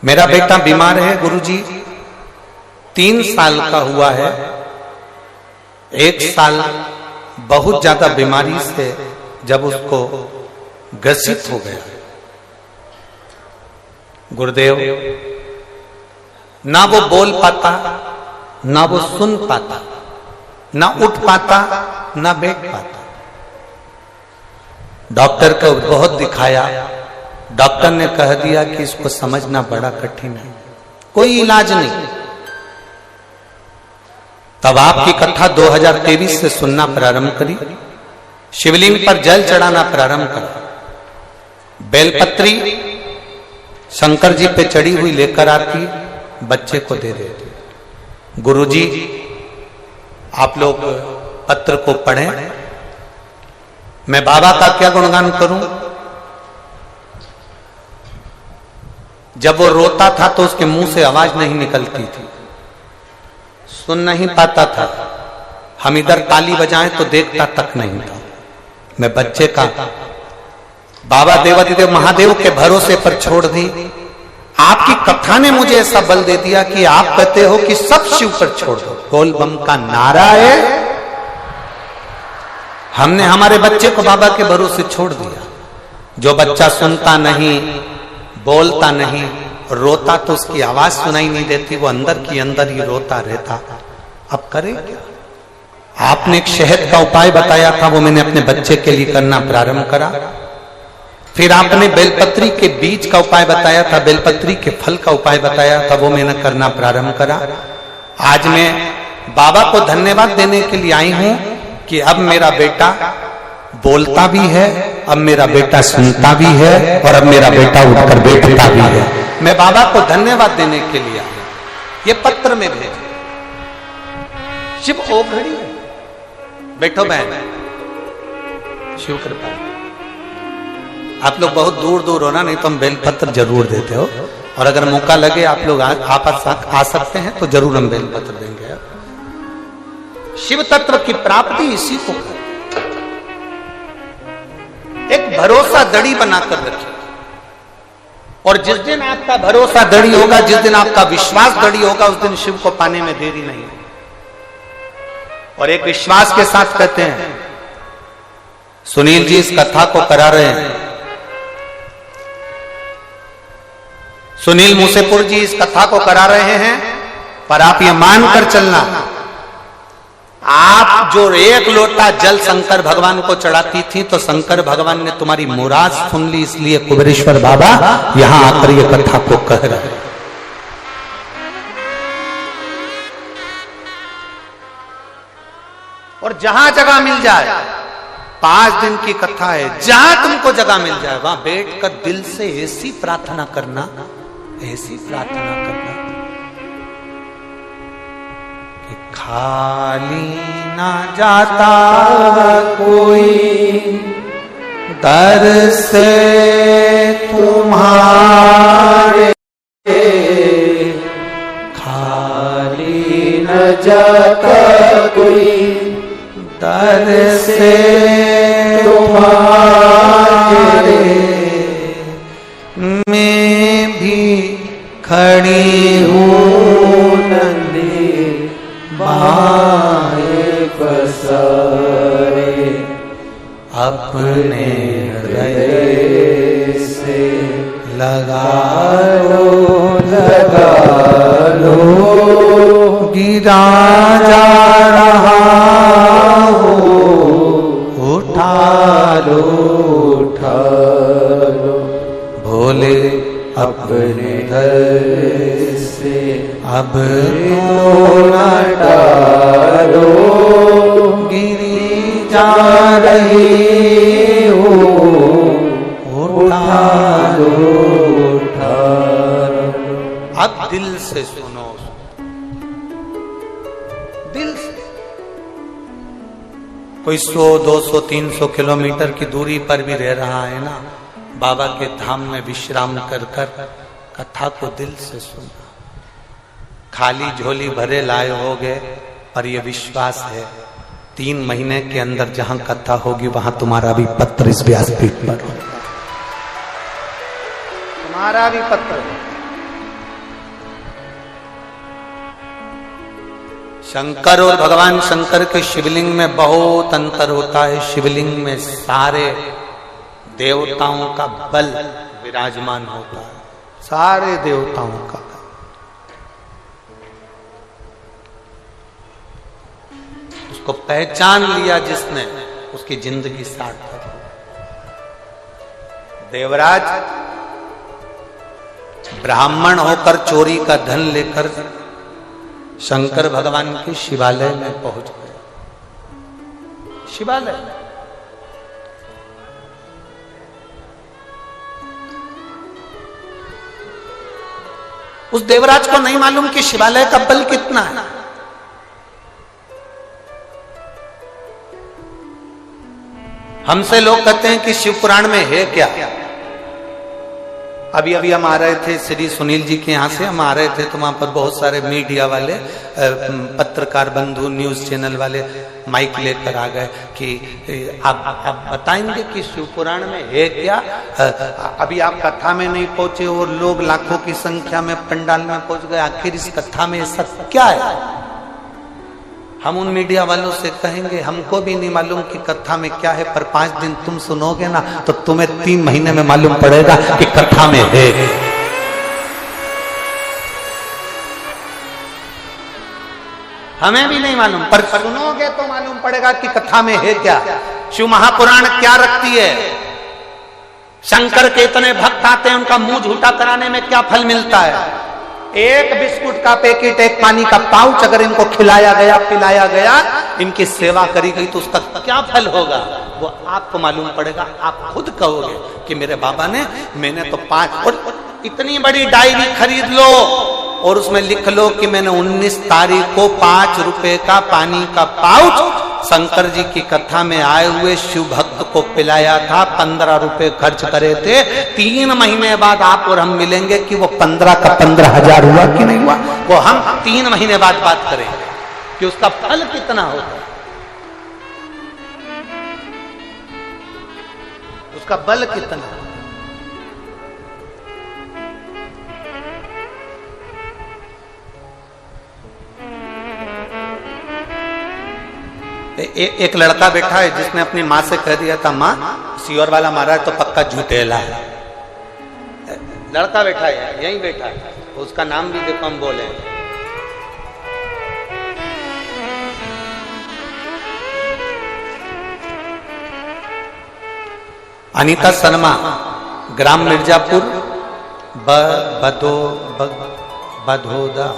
मेरा बेटा बीमार है गुरुजी, 3 साल का हुआ है। 1 साल बहुत ज्यादा बीमारी से जब उसको ग्रसित हो गया, गुरुदेव, ना वो बोल पाता, ना वो सुन पाता, ना उठ पाता, ना बैठ पाता। डॉक्टर को बहुत दिखाया, डॉक्टर ने कह दिया कि इसको समझना बड़ा कठिन है, कोई इलाज नहीं। तब आपकी कथा 2023 से सुनना प्रारंभ करी, शिवलिंग पर जल चढ़ाना प्रारंभ करा, बेलपत्री शंकर जी पे चढ़ी हुई लेकर आती, बच्चे को दे देती। गुरुजी आप लोग पत्र को पढ़ें, मैं बाबा का क्या गुणगान करूं। जब वो रोता था तो उसके मुंह से आवाज नहीं निकलती थी, सुन नहीं पाता था। हम इधर ताली बजाएं तो देखता तक नहीं था। मैं बच्चे का बाबा देवादिदेव महादेव के भरोसे पर छोड़ दी। आपकी कथा ने मुझे ऐसा बल दे दिया कि आप कहते हो कि सब शिव पर छोड़ दो, बोल बम का नारा है। हमने हमारे बच्चे को बाबा के भरोसे छोड़ दिया। जो बच्चा सुनता नहीं, बोलता नहीं, रोता तो उसकी आवाज सुनाई नहीं देती, वो अंदर की अंदर ही रोता रहता। अब करे क्या? आपने एक शहद का उपाय बताया था, वो मैंने अपने बच्चे के लिए करना प्रारंभ करा। फिर आपने बेलपत्री के बीज का उपाय बताया था, बेलपत्री के फल का उपाय बताया था, वो मैंने करना प्रारंभ करा। आज मैं बाबा को धन्यवाद देने के लिए आई हूं कि अब मेरा बेटा बोलता भी है, अब मेरा बेटा सुनता भी है, और अब मेरा बेटा उठकर बैठता भी है। मैं बाबा को धन्यवाद देने के लिए आया। ये पत्र में भेजे। शिव ओ घड़ी बैठो बहन, शिव कृपा। आप लोग बहुत दूर दूर हो ना, नहीं तो हम बेलपत्र जरूर देते हो। और अगर मौका लगे आप लोग आप आ सकते हैं तो जरूर हम बेलपत्र देंगे। शिव तत्व की प्राप्ति इसी को एक भरोसा दड़ी बनाकर रखिए। और जिस दिन आपका भरोसा दड़ी होगा, जिस दिन आपका विश्वास दड़ी होगा, उस दिन शिव को पाने में देरी नहीं है। और एक विश्वास के साथ कहते हैं, सुनील जी इस कथा को करा रहे हैं, सुनील मूसेपुर जी इस कथा को करा रहे हैं, पर आप ये मानकर चलना, आप जो एक लोटा जल शंकर भगवान को चढ़ाती थी तो शंकर भगवान ने तुम्हारी मुराद सुन ली, इसलिए कुबेरेश्वर बाबा यहां आकर ये कथा को कह रहे हैं। और जहां जगह मिल जाए, 5 दिन की कथा है, जहां तुमको जगह मिल जाए वहां बैठकर दिल से ऐसी प्रार्थना करना, ऐसी प्रार्थना करना कि खाली ना जाता कोई दर से तुम्हारे, खाली न जाता कोई दर से तुम्हारे, मैं भी खड़ी हूँ नंदी बाएं पसारे, अपने हृदय से लगा लो, गिरा जा रहा हो, उठा लो, उठा लो, भोले अपने दर से अब तो न डालो, गिरी जा रही हो, उठा लो, उठा लो। अब दिल से सुनो, दिल से। कोई 100, 200, 300 किलोमीटर की दूरी पर भी रह रहा है ना, बाबा के धाम में विश्राम कर कर कथा को दिल से सुना। खाली झोली भरे लाए होगे, पर यह विश्वास है 3 महीने के अंदर जहां कथा होगी वहां तुम्हारा भी पत्र इस व्यासपीठ पर होगा, तुम्हारा भी पत्र। शंकर और भगवान शंकर के शिवलिंग में बहुत अंतर होता है। शिवलिंग में सारे देवताओं का बल विराजमान होता है, सारे देवताओं का। उसको पहचान लिया जिसने, उसकी जिंदगी सार्थक हो। देवराज ब्राह्मण होकर चोरी का धन लेकर शंकर भगवान के शिवालय में पहुंच गए। शिवालय उस देवराज को नहीं मालूम कि शिवालय का बल कितना है। हमसे लोग कहते हैं कि शिव पुराण में है क्या। अभी अभी हम आ रहे थे श्री सुनील जी के यहाँ से, हम आ रहे थे तो वहां पर बहुत सारे मीडिया वाले, पत्रकार बंधु, न्यूज चैनल वाले माइक लेकर आ गए कि आप बताएंगे कि शिव पुराण में है क्या। अभी आप कथा में नहीं पहुंचे और लोग लाखों की संख्या में पंडाल में पहुंच गए, आखिर इस कथा में ऐसा क्या है। हम उन मीडिया वालों से कहेंगे हमको भी नहीं मालूम कि कथा में क्या है, पर 5 दिन तुम सुनोगे ना तो तुम्हें 3 महीने में मालूम पड़ेगा कि कथा में है। हमें भी नहीं मालूम, पर सुनोगे तो मालूम पड़ेगा कि कथा में है क्या। शिव महापुराण क्या रखती है। शंकर के इतने भक्त आते हैं, उनका मुंह झूठा कराने में क्या फल मिलता है। एक बिस्कुट का पैकेट, एक पानी का पाउच अगर इनको खिलाया गया, पिलाया गया, इनकी सेवा करी गई तो उसका क्या फल होगा वो आपको मालूम पड़ेगा। आप खुद कहोगे कि मेरे बाबा ने, मैंने तो 5 और इतनी बड़ी डायरी खरीद लो और उसमें लिख लो कि मैंने 19 तारीख को 5 रुपए का पानी का पाउच शंकर जी की कथा में आए हुए शिव भक्त को पिलाया था, 15 रुपए खर्च करे थे। 3 महीने बाद आप और हम मिलेंगे कि वो 15 का 15,000 हुआ कि नहीं हुआ, वो हम 3 महीने बाद बात करेंगे कि उसका फल कितना होगा, उसका बल कितना। एक लड़का बैठा है जिसने अपनी माँ से कह दिया था, माँ सियोर वाला महाराज तो पक्का झूठेला है। लड़का बैठा है, यहीं बैठा है, उसका नाम भी देखो हम बोले। अनीता शर्मा, ग्राम मिर्जापुर, बधोदा।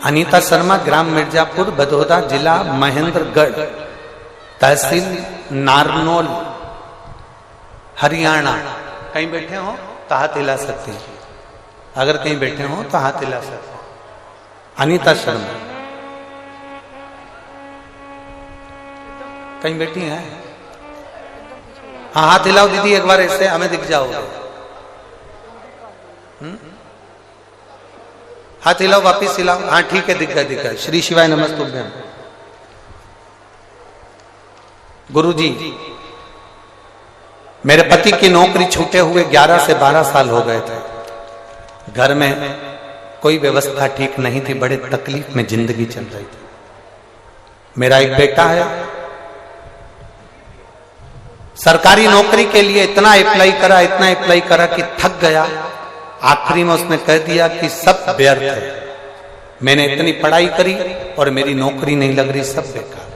अनीता शर्मा, ग्राम मिर्जापुर, बधोदा, जिला महेंद्रगढ़, तहसील नारनौल, हरियाणा। कहीं बैठे हो तो हाथ हिला सकते हैं, अगर कहीं बैठे हो तो हाथ हिला सकते हैं। अनीता शर्मा कहीं बैठी हैं? हाँ, हाथ हिलाओ दीदी एक बार, ऐसे हमें दिख जाओगे। हाथ हिलाओ, वापिस हिलाओ। हाँ ठीक है, दिख गया। श्री शिवाय नमस्तुभ्यम। गुरुजी, मेरे पति की नौकरी छूटे हुए 11 से 12 साल हो गए थे। घर में कोई व्यवस्था ठीक नहीं थी, बड़े तकलीफ में जिंदगी चल रही थी। मेरा एक बेटा है, सरकारी नौकरी के लिए इतना अप्लाई करा कि थक गया। आखिरी में उसने कह दिया कि सब व्यर्थ है, मैंने इतनी पढ़ाई करी और मेरी नौकरी नहीं लग रही, सब बेकार।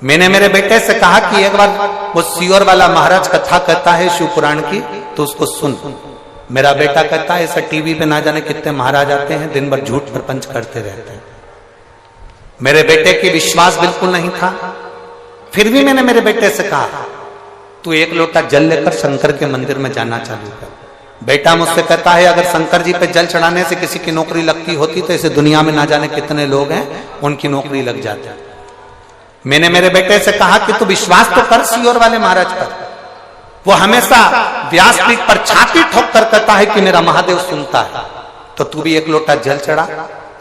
मैंने मेरे बेटे से कहा कि एक बार वो सियोर वाला महाराज कथा कहता है शिव पुराण की, तो उसको सुन। मेरा बेटा कहता है ऐसा टीवी पे ना जाने कितने महाराज आते हैं, दिन भर झूठ प्रपंच करते रहते हैं। मेरे बेटे की विश्वास बिल्कुल नहीं था, फिर भी मैंने मेरे बेटे से कहा तू 1 लोटा जल लेकर शंकर के मंदिर में जाना चालू कर। बेटा मुझसे कहता है अगर शंकर जी पे जल चढ़ाने से किसी की नौकरी लगती होती तो इसे दुनिया में ना जाने कितने लोग हैं उनकी नौकरी लग जाती। मैंने मेरे बेटे से कहा कि तू विश्वास तो कर सियोर वाले महाराज पर, वो हमेशा व्यासपीठ पर छाती ठोक कर कहता है कि मेरा महादेव सुनता है, तो तू भी 1 लोटा जल चढ़ा,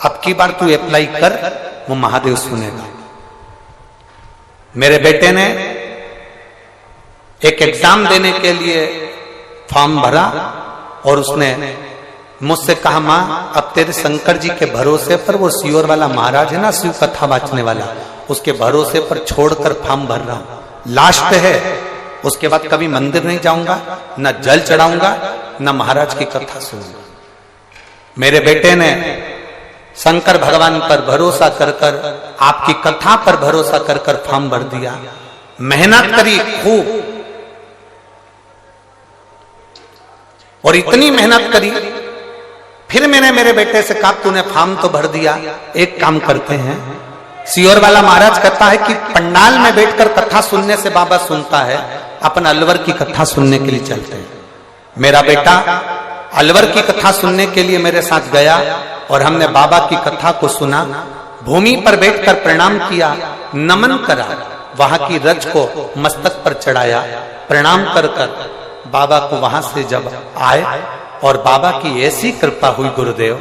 अब की बार तू अप्लाई कर, वो महादेव सुनेगा। मेरे बेटे ने एक एग्जाम देने के लिए फॉर्म भरा और उसने मुझसे कहा मां अब तेरे शंकर जी के भरोसे पर, वो सियोर वाला महाराज है ना शिव कथा वाचने वाला, उसके भरोसे पर छोड़कर फॉर्म भर रहा हूं, लास्ट है, उसके बाद कभी मंदिर नहीं जाऊंगा, न जल चढ़ाऊंगा, न महाराज की कथा सुनूंगा। मेरे बेटे ने शंकर भगवान पर भरोसा कर कर, आपकी कथा पर भरोसा कर कर फॉर्म भर दिया। मेहनत करी खूब, और इतनी मेहनत करी, फिर मैंने मेरे बेटे से कहा तूने फॉर्म तो भर दिया, एक काम करते हैं, सियोर वाला महाराज कहता है कि पंडाल में बैठकर कथा सुनने से बाबा सुनता है, अपन अलवर की कथा सुनने के लिए चलते हैं। मेरा बेटा अलवर की कथा सुनने के लिए मेरे साथ गया और हमने बाबा की कथा को सुना। भूमि पर बैठकर प्रणाम किया, नमन करा, वहां की रज को मस्तक पर चढ़ाया, प्रणाम कर कर बाबा को वहां से जब आए और बाबा की ऐसी कृपा हुई गुरुदेव,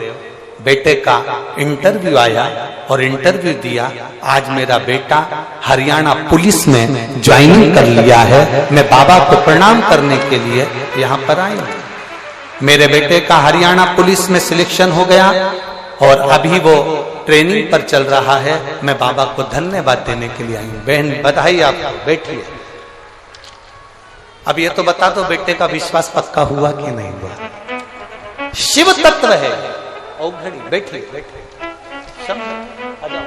बेटे का इंटरव्यू आया और इंटरव्यू दिया। आज मेरा बेटा हरियाणा पुलिस में ज्वाइनिंग कर लिया है। मैं बाबा को प्रणाम करने के लिए यहाँ पर आई हूँ। मेरे बेटे का हरियाणा पुलिस में सिलेक्शन हो गया और अभी वो ट्रेनिंग पर चल रहा है। मैं बाबा को धन्यवाद देने के लिए आई हूँ। बहन बधाई आपको, बैठिए। अब ये तो बता दो बेटे का विश्वास पक्का हुआ कि नहीं हुआ? शिव तत्व है। ओ घड़ी बैठिए, बैठिए, आ जाओ।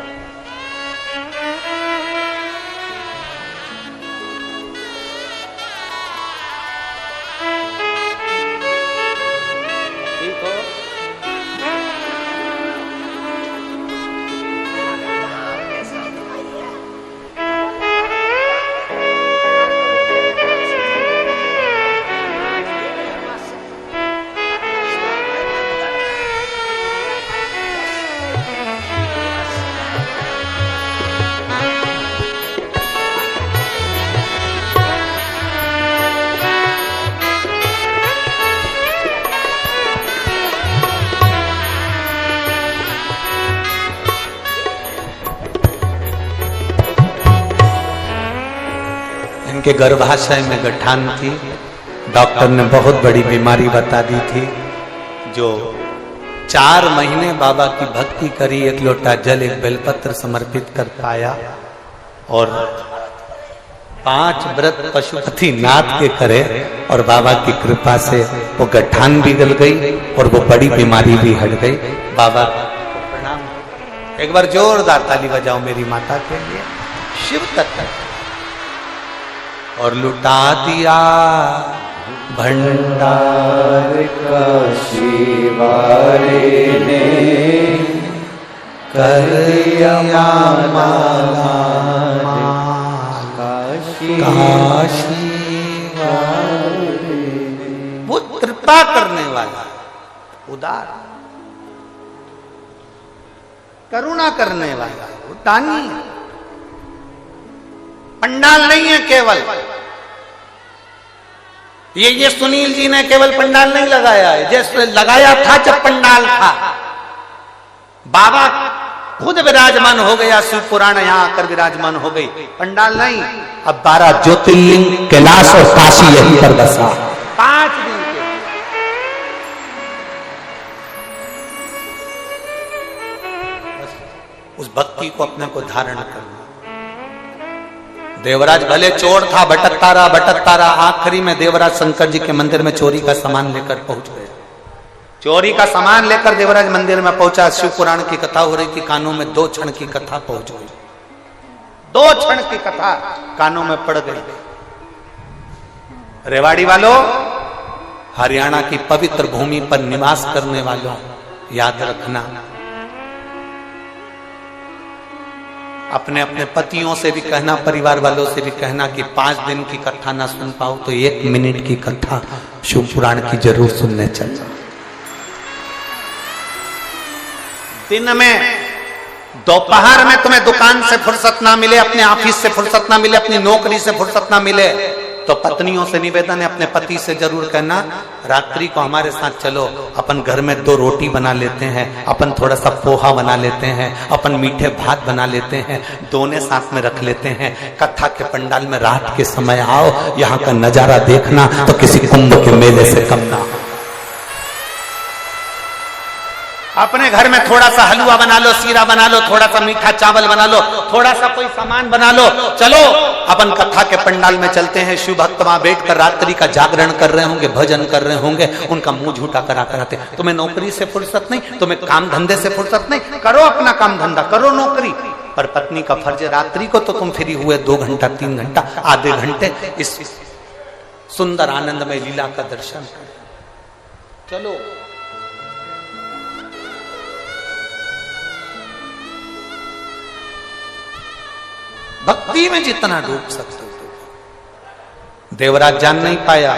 ठीक हो? इनके गर्भाशय में गठान थी। डॉक्टर ने बहुत बड़ी बीमारी बता दी थी। जो 4 महीने बाबा की भक्ति करी, 1 लोटा जल 1 बेलपत्र समर्पित कर पाया और 5 व्रत पशुपति नाथ के करे और बाबा की कृपा से वो गठान भी गल गई और वो बड़ी बीमारी भी हट गई। बाबा को प्रणाम। एक बार जोरदार ताली बजाओ मेरी माता के लिए। शिव तत्व और लुटा दिया भंडार का शिवारे ने, कर दिया माला काशी वाले। वो कृपा करने वाला, उदार, करुणा करने वाला, वो दानी है। पंडाल नहीं है केवल ये सुनील जी ने केवल पंडाल नहीं लगाया है, जैसे लगाया था जब पंडाल था। बाबा खुद विराजमान हो गया, शिव पुराण यहां आकर विराजमान हो गई, पंडाल नहीं। अब 12 ज्योतिर्लिंग, कैलाश और काशी यहीं पर बसा। 5 दिन के उस भक्ति को अपने को धारण करना। देवराज भले चोर था, भटकता रहा, आखिरी में देवराज शंकर जी के मंदिर में चोरी का सामान लेकर पहुंच गया। चोरी का सामान लेकर देवराज मंदिर में पहुंचा। शिव पुराण की कथा हो रही थी, कानों में 2 क्षण की कथा पहुंच गई। 2 क्षण की कथा कानों में पड़ गई। रेवाड़ी वालों, हरियाणा की पवित्र भूमि पर निवास करने वालों, याद रखना, अपने अपने पतियों से भी कहना, परिवार वालों से भी कहना कि 5 दिन की कथा ना सुन पाओ तो 1 मिनट की कथा शिव पुराण की जरूर सुनने चल जाओ। दिन में, दोपहर में तुम्हें दुकान से फुर्सत ना मिले, अपने ऑफिस से फुर्सत ना मिले, अपनी नौकरी से फुर्सत ना मिले, तो पत्नियों से निवेदन है, अपने पति से जरूर कहना रात्रि को हमारे साथ चलो, अपन घर में 2 रोटी बना लेते हैं, अपन थोड़ा सा पोहा बना लेते हैं, अपन मीठे भात बना लेते हैं, दोनों साथ में रख लेते हैं। कथा के पंडाल में रात के समय आओ, यहाँ का नजारा देखना तो किसी कुंभ के मेले से कम ना। अपने घर में थोड़ा सा हलवा बना लो, सीरा बना लो, थोड़ा सा मीठा चावल बना लो, थोड़ा सा कोई सामान बना लो, चलो अपन कथा के पंडाल में चलते हैं। शिव भक्त वहां बैठकर रात्रि का जागरण कर रहे होंगे, भजन कर रहे होंगे, उनका मुंह झूठा करा कराते। तुम्हें नौकरी से फुर्सत नहीं, तुम्हें काम धंधे से फुर्सत नहीं, करो अपना काम धंधा, करो नौकरी, पर पत्नी का फर्ज रात्रि को तो तुम फ्री हुए 2 घंटा, 3 घंटा, आधे घंटे इस सुंदर आनंदमय लीला का दर्शन करो। चलो भक्ति में जितना डूब सकते हो। देवराज जान नहीं पाया,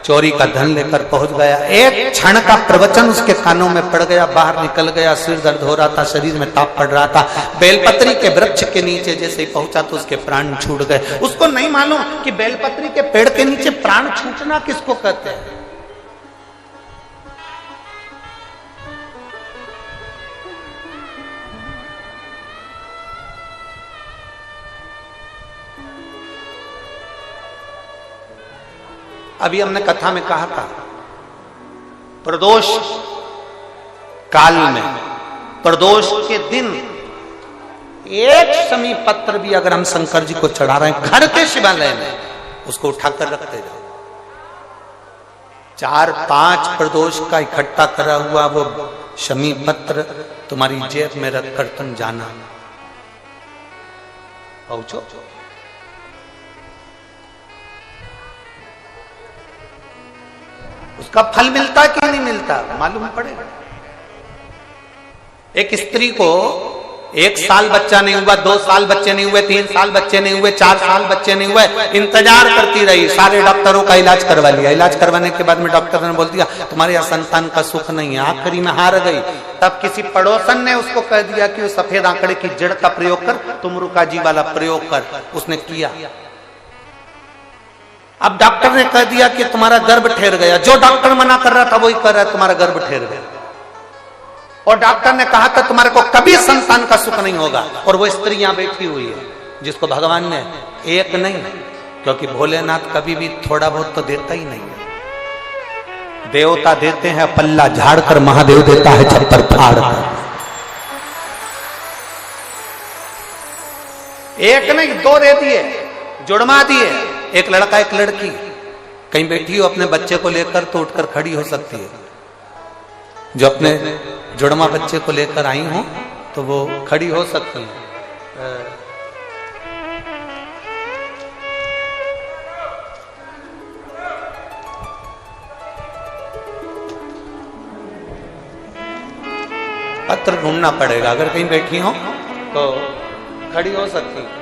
चोरी का धन लेकर पहुंच गया। 1 क्षण का प्रवचन उसके कानों में पड़ गया, बाहर निकल गया, सिर दर्द हो रहा था, शरीर में ताप पड़ रहा था। बेलपत्री के वृक्ष के नीचे जैसे ही पहुंचा तो उसके प्राण छूट गए। उसको नहीं मालूम कि बेलपत्री के पेड़ के नीचे प्राण छूटना किसको कहते हैं। अभी हमने कथा में कहा था, प्रदोष काल में, प्रदोष के दिन 1 शमी पत्र भी अगर हम शंकर जी को चढ़ा रहे हैं घर के शिवालय में, उसको उठाकर रखते जाओ। 4-5 प्रदोष का इकट्ठा करा हुआ वो शमी पत्र तुम्हारी जेब में रखकर तुम जाना, पहुंचो। उसका फल मिलता कि नहीं मिलता मालूम पड़ेगा। एक स्त्री को 1 साल बच्चा नहीं हुआ, 2 साल बच्चे नहीं हुए, 3 साल बच्चे नहीं हुए, 4 साल बच्चे नहीं हुए, इंतजार करती रही, सारे डॉक्टरों का इलाज करवा लिया। इलाज करवाने के बाद में डॉक्टर ने बोल दिया तुम्हारे यहाँ संतान का सुख नहीं है, आखिरी में हार गई। तब किसी पड़ोसन ने उसको कह दिया कि वो सफेद आंकड़े की जड़ का प्रयोग कर, तुम रुकाजी वाला प्रयोग कर। उसने किया। अब डॉक्टर ने कह दिया कि तुम्हारा गर्भ ठहर गया। जो डॉक्टर मना कर रहा था वही कर रहा है, तुम्हारा गर्भ ठहर गया। और डॉक्टर ने कहा था तुम्हारे को कभी संतान का सुख नहीं होगा। और वो स्त्री यहां बैठी हुई है जिसको भगवान ने 1 नहीं क्योंकि भोलेनाथ कभी भी थोड़ा बहुत तो देता ही नहीं है। देवता देते हैं पल्ला झाड़ कर, महादेव देता है छप्पर फाड़ कर। एक नहीं दो दे दिए, जुड़वा दिए, एक लड़का एक लड़की। कहीं बैठी हो अपने बच्चे को लेकर तो उठकर खड़ी हो सकती है। जो अपने जुड़वा बच्चे को लेकर आई हो तो वो खड़ी हो सकती है। पत्र ढूंढना पड़ेगा, अगर कहीं बैठी हो तो खड़ी हो सकती है।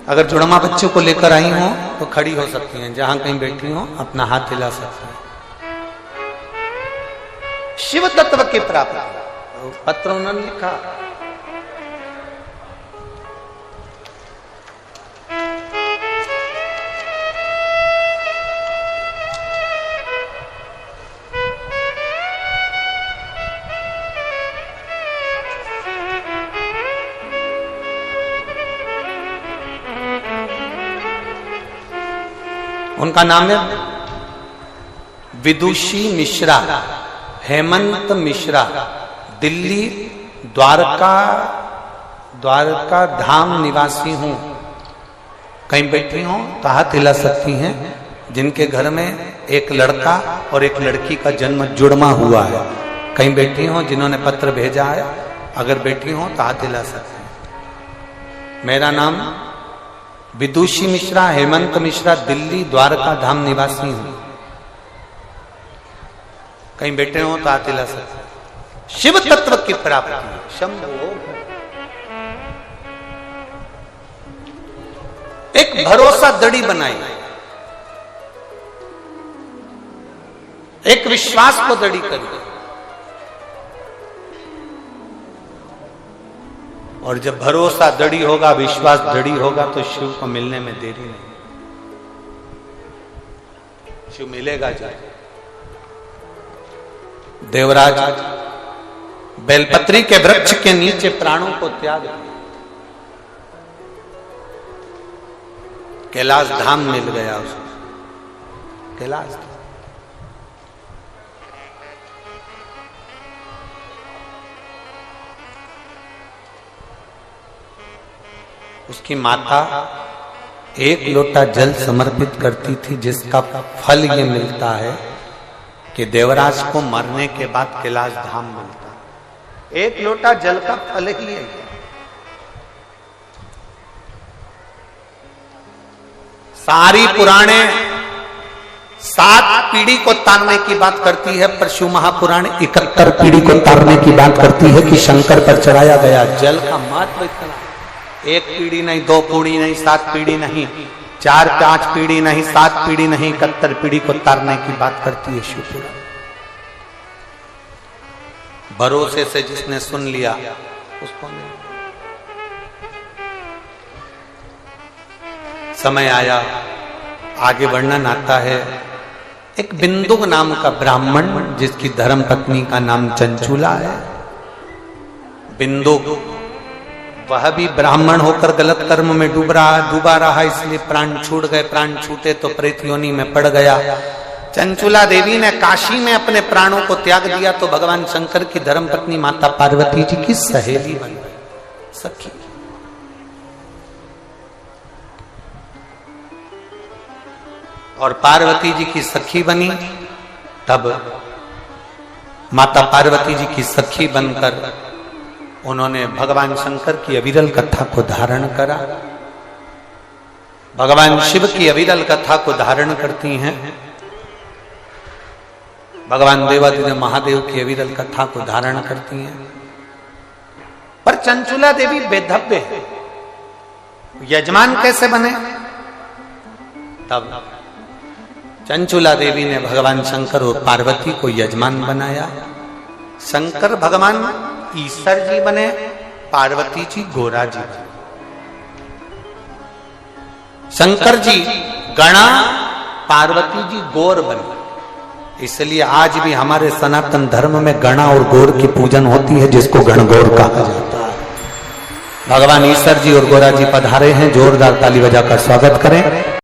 अगर जुड़वा बच्चों को लेकर आई हो तो खड़ी हो सकती हैं, जहां कहीं बैठी हो अपना हाथ हिला सकती हैं। शिव तत्व की प्राप्ति पत्र उन्होंने लिखा। उनका नाम है विदुषी मिश्रा, हेमंत मिश्रा, दिल्ली द्वारका धाम निवासी हूं। कहीं बैठी हो तो हाथ हिला सकती हैं जिनके घर में एक लड़का और एक लड़की का जन्म जुड़वा हुआ है। कहीं बैठी हो जिन्होंने पत्र भेजा है, अगर बैठी हो तो हाथ हिला सकते हैं। मेरा नाम विदुषी मिश्रा, हेमंत मिश्रा, दिल्ली द्वारका धाम निवासी हूं। कहीं बैठे हो तो हाथ हिला सकते। शिव तत्व की प्राप्ति शंभो। एक भरोसा दड़ी बनाई, एक विश्वास को दड़ी करी, और जब भरोसा दड़ी होगा, विश्वास दड़ी होगा तो शिव को मिलने में देरी नहीं। शिव मिलेगा जाए। देवराज बेलपत्री के वृक्ष के नीचे प्राणों को त्याग दिया, कैलाश धाम मिल गया उसको। कैलाश धाम उसकी माता एक लोटा जल समर्पित करती थी, जिसका फल ये मिलता है कि देवराज को मरने के बाद कैलाश धाम मिलता है। एक लोटा जल का फल ही है। सारी पुराणे 7 पीढ़ी को तारने की बात करती है, पर शिव महापुराण 71 पीढ़ी को तारने की बात करती है कि शंकर पर चढ़ाया गया जल का महत्व इतना। एक पीढ़ी नहीं, 2 पीढ़ी नहीं, 7 पीढ़ी नहीं, 4-5 पीढ़ी नहीं, 7 पीढ़ी नहीं, 71 पीढ़ी को तारने की बात करती है शिवपुराण। भरोसे से जिसने सुन लिया उसको नहीं। समय आया, आगे वर्णन आता है। एक बिंदु नाम का ब्राह्मण, जिसकी धर्म पत्नी का नाम चंचूला है। बिंदु वह भी ब्राह्मण होकर गलत कर्म में डूबा रहा, इसलिए प्राण छूट गए। प्राण छूटे तो प्रेत योनि में पड़ गया। चंचूला देवी ने काशी में अपने प्राणों को त्याग दिया तो भगवान शंकर की धर्मपत्नी माता पार्वती जी की सहेली बन गई, सखी। और पार्वती जी की सखी बनी, तब माता पार्वती जी की सखी बनकर उन्होंने भगवान शंकर की अविरल कथा को धारण करा। भगवान शिव की अविरल कथा को धारण करती हैं, भगवान देवादिदेव महादेव की अविरल कथा को धारण करती हैं। पर चंचूला देवी बेधब्य है। यजमान कैसे बने? तब चंचूला देवी ने भगवान शंकर और पार्वती को यजमान बनाया। शंकर भगवान ईश्वर जी बने, पार्वती जी गोरा जी बने। शंकर जी गणा, पार्वती जी गौर बने। इसलिए आज भी हमारे सनातन धर्म में गणा और गौर की पूजन होती है, जिसको गणगौर कहा जाता है। भगवान ईश्वर जी और गौरा जी पधारे हैं, जोरदार ताली बजाकर स्वागत करें।